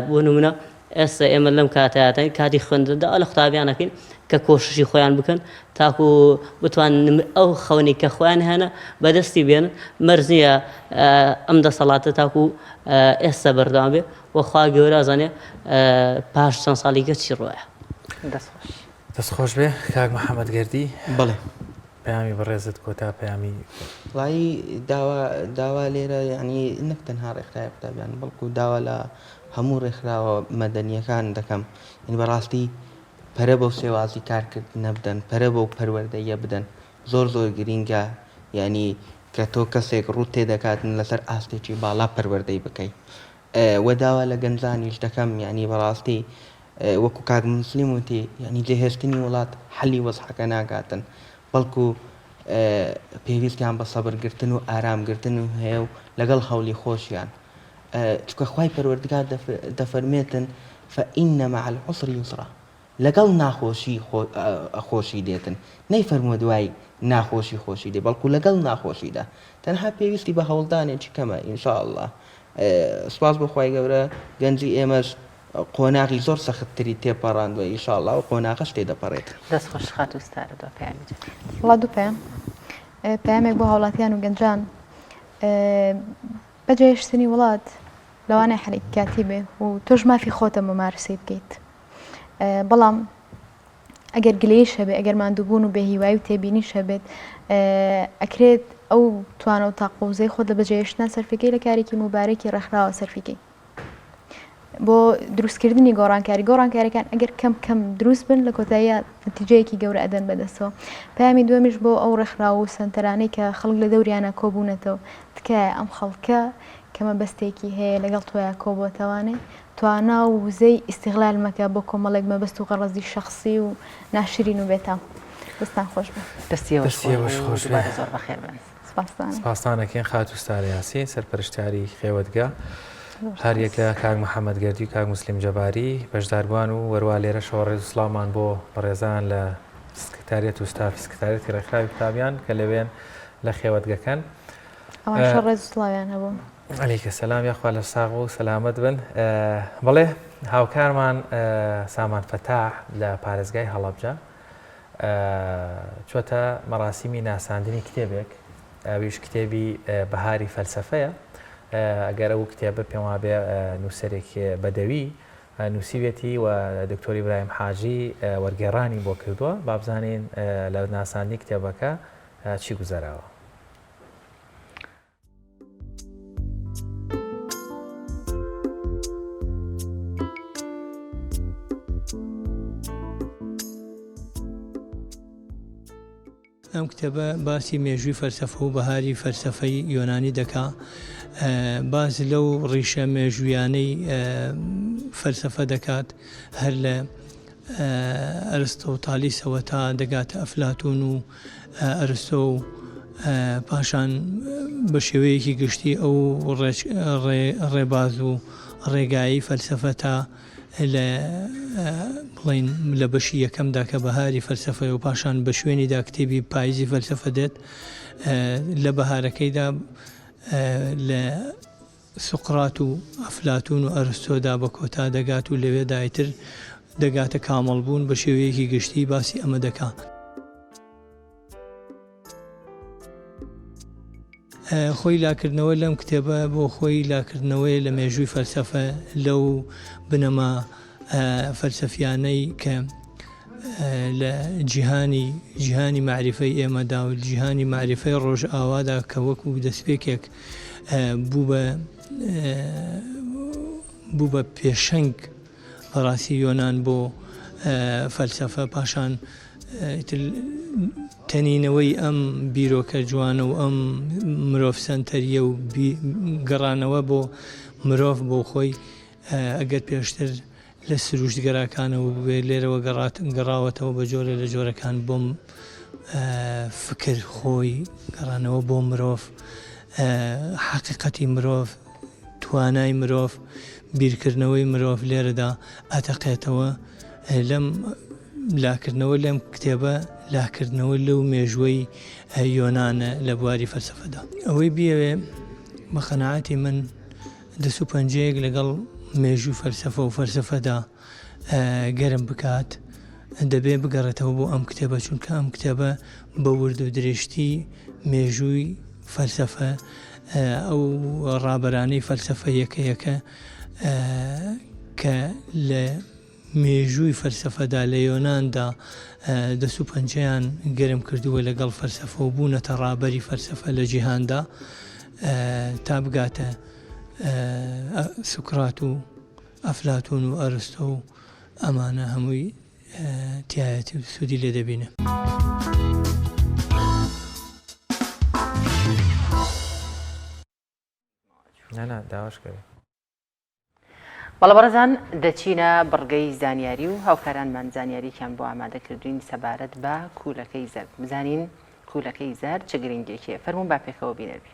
بۆ نمونە ئێستا ئێمە لەم کاتایەتەی کاتی خوێندندا لە قوتابیانەکەین کە کۆششی خۆیان بکەن تاکو بتوان ئەو خەونی کە خۆیان هێنە بەدەستی بێنن مەرج نییە ئەم دەسەڵاتە تاکو ئێستا بەردەوام بێ وەخوا گەورە زانێ پاش چەند ساڵیگە چی ڕۆیە. دەستخۆش بێ کاک محەممەد گەردی بڵێ پەیامی بەڕێزت کۆتا پەیامی وڵایی داوا لێرە ینی نەک تەنها ڕێکخراوی قوتابیان بەڵکو داوا لە هەموو ڕێکخراوە مەدەنیەکان دەکەم یعنی بەڕاستی پەرە بەو سێوازی کارکردنە بدەن پەرە بەو پەروەردەیە بدەن زۆر زۆر گرینگە ینی کە تۆ کەسێک ڕوو تێدەکاتن لەسەر ئاستێکی باڵا پەروەردەی بکەیت وە داوا لە گەنجانیش دەکەم ینی بەڕاستی وەکو کاک موسلیم وتی ینی جێهێشتنی وڵات حەلی وەزحەکە ناکاتن بەڵکو پێویستیان بە سەبرگرتن و ئارامگرتن و هەیە و لەگەڵ هەولی خۆشیان چکە خوای پەروەردگار دەفەرمێتن فەئینە مەع العوسری یوسرا لەگەڵ ناخۆشی خۆشی دێتن نەیفەرمووە دوای ناخۆشی خۆشی دێ بەڵکو لەگەڵ ناخۆشیدا تەنها پێویستی بە هەوڵدانێکی کەمە ئینشاءالله سپاس بۆ خوای گەورە گەنجی ئێمەش قۆناغی زۆر سەختتری تێپەڕاندوە ئینشاءالله و قۆناغەش تێدەپەڕێت. دەست خۆش خات و ستارە دو پەیامی وڵات دوو پەیامێک بۆ هاوڵاتیان و گەنجان بەجێهێشتنی وڵات لەوانەیە حەرێکی کاتی بێ و تۆش مافی خۆتە مەمارسەی بکەیت بەڵام ئەگەر گلەیش هەبێت ئەگەر ماندووبوون و بێهیوای و تێبینیش هەبێت ئەکرێت ئەو توانە و تاقۆزەی خۆت لە بەجێهێشتنا سەرفەکەی لە کارێکی مبارەکی ڕێکخراوە سەرفیکەی بۆ دروستکردنی گۆڕانکاریەکان ئەگەر کەم دروست بن لە کۆتاییە نتیجەیەکی گەورە ئەدەن بەدەستەوە. پامی دووەمیش بۆ ئەو ڕێکخراوە و سەنتەرانەی کە خەڵک لە دەوریانە کۆبوونەتەوە تکایە ئەم خەڵکە کەمە بەستێکی هەیە لەگەڵ تۆیە کۆبووەتەوانێ توانا و وزەی ئیستیغلال مەکە بۆ کۆمەڵێک مەبەست و غەڕەزی شەخصی و ناشرین و بێتام. دەستان خۆش بێ. دەستیەوەش خۆش بێ. زۆر بەخێر بن. سپاسانەکەین خاتوستار یاسین سەرپەرشتیاری خێوەتگا هەر یەک لە کاک محەممەد گەردی و کاک موسلیم جەباری بەشداربوان و وەروا لێرە شەوە ڕێز و سڵامان بۆ بەڕێزان لە سکرتاریەت و ستافی سکرتارەتی ڕێکخراوی قوتابیان کە لەوێن لە خێوەتگەکەن ئەوانشە ڕێز و سڵاویان هەبوو. عەلیکە سەلام یاخوا لە ساغ و سەلامەت بن. بەڵێ هاوکارمان سامان فەتاح لە پارێزگای هەڵەبجە چۆتە مەراسیمی ناساندنی کتێبێک ئەویش کتێبی بەهاری فەلسەفەیە. ئەگەر ئەو کتێبە پێم وابێ نووسەرێکی بەدەوی نووسیوێتی و دکتۆری ئیبراهیم حاجی وەرگێڕانی بۆ کردووە با بزانین لە ناساندنی کتێبەکە چی گوزەراوە. ئەم کتێبە باسی مێژووی فەلسەفە و بەهاری فەلسەفەی یۆنانی دەکا باز لەو ڕیشە مێژویانەی فەلسەفە دەکات هەر لە ئەرستۆ و تالیسەوە تا دەگاتە ئەفلاتون و ئەرستۆ و پاشان بە شێوەیەکی گشتی ئەو ڕێباز و ڕێگایی فەلسەفە تا لە بڵین لە بەشی یەکەمدا کە بەهاری فەلسەفە و پاشان بە شوێنیدا کتێبی پاییزی فەلسەفە دێت لە بەهارەکەیدا لە سوقرات و ئەفلاتون و ئەرستۆدا بە کۆتا دەگات و لەوێ دایتر دەگاتە کامەڵبوون بە شێوەیەکی گشتی باسی ئەمە دەکا. خۆی لاکردنەوە لەم کتێبە بۆ خۆی لاکردنەوەی لە مێژووی فەلسەفە لەو بنەما فەلسەفیانەی کە لە جیهانی معریفەی ئێمەدا و جیهانی معریفەی ڕۆژ ئاوادا کە وەکو دەستپێکێک بوو بە پێشەنگ بەڕاستی یۆنان بۆ فەلسەفە پاشان تەنینەوەی ئەم بیرۆکە جوانە و ئەم مرۆڤ سەنتەریە و گەڕانەوە بۆ مرۆڤ بۆ خۆی ئەگەر پێشتر لە سروشتگەراکانەوە بێ لێرەوە گەڕاوەتەوە بە جۆرە لە جۆرەکان بۆم فکر خۆی گەڕانەوە بۆ مرۆڤ حقیقەتی مرۆڤ توانای مرۆڤ بیرکردنەوەی مرۆڤ لێرەدا ئەتەقێتەوە لەم لاکردنەوە لەم کتێبە لاکردنەوە لەو مێژوەی یۆنانە لە بواری فەلسەفەدا. ئەوەی بیەوێ بە قەناعەتی من دەست و پەنجەیەک لەگەڵ مێژوو فەلسەفە و فەلسەفەدا گەرم بکات دەبێ بگەڕێتەوە بۆ ئەم کتێبە چونکە ئەم کتێبە بە ورد و درێژتی مێژووی فەلسەفە ئەو ڕابەرانەی فەلسەفە یەکە کە لە مێژووی فەلسەفەدا لە یۆناندا دەست و پەنجەیان گەرم کردووە لەگەڵ فەلسەفە و بوونەتە ڕابەری فەلسەفە لە جیهاندا تا بگاتە سوکرات و ئەفلاتون و ئەرستۆ و ئەمانە هەمووی تایەتی و سوودی لێ دەبینە. داواشکەوێ. بەڵە بەڕێزان دەچینە بڕگەی زانیاری و هاوکارانمان زانیاریکیان بۆ ئامادەکردوین سەبارەت بە کوولەکەی زەرد. بزانین کوولەکەی زەرد چه گرنگێکیە؟ فەرموون با پێکەوە بینەبی.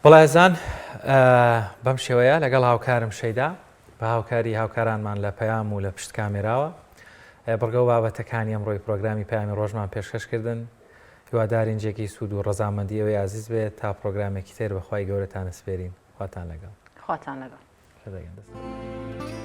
بەڵێزان بەم شێوەیە لەگەڵ هاوکارم شەیدا بە هاوکاری هاوکارانمان لە پەیام و لە پشت کامێراوە بڕگە و بابەتەکانی ئەمڕۆی پرۆگرامی پەیامی ڕۆژمان پێشکەشکردن هیوادارین جێکی سوود و ڕەزامەندی ئەوەی عزیز بێت تا پرۆگرامێکی تر بەخوای گەورەتان سپێرین خواتان لەگەڵ خواتان لەگەڵ خدای گەندەست.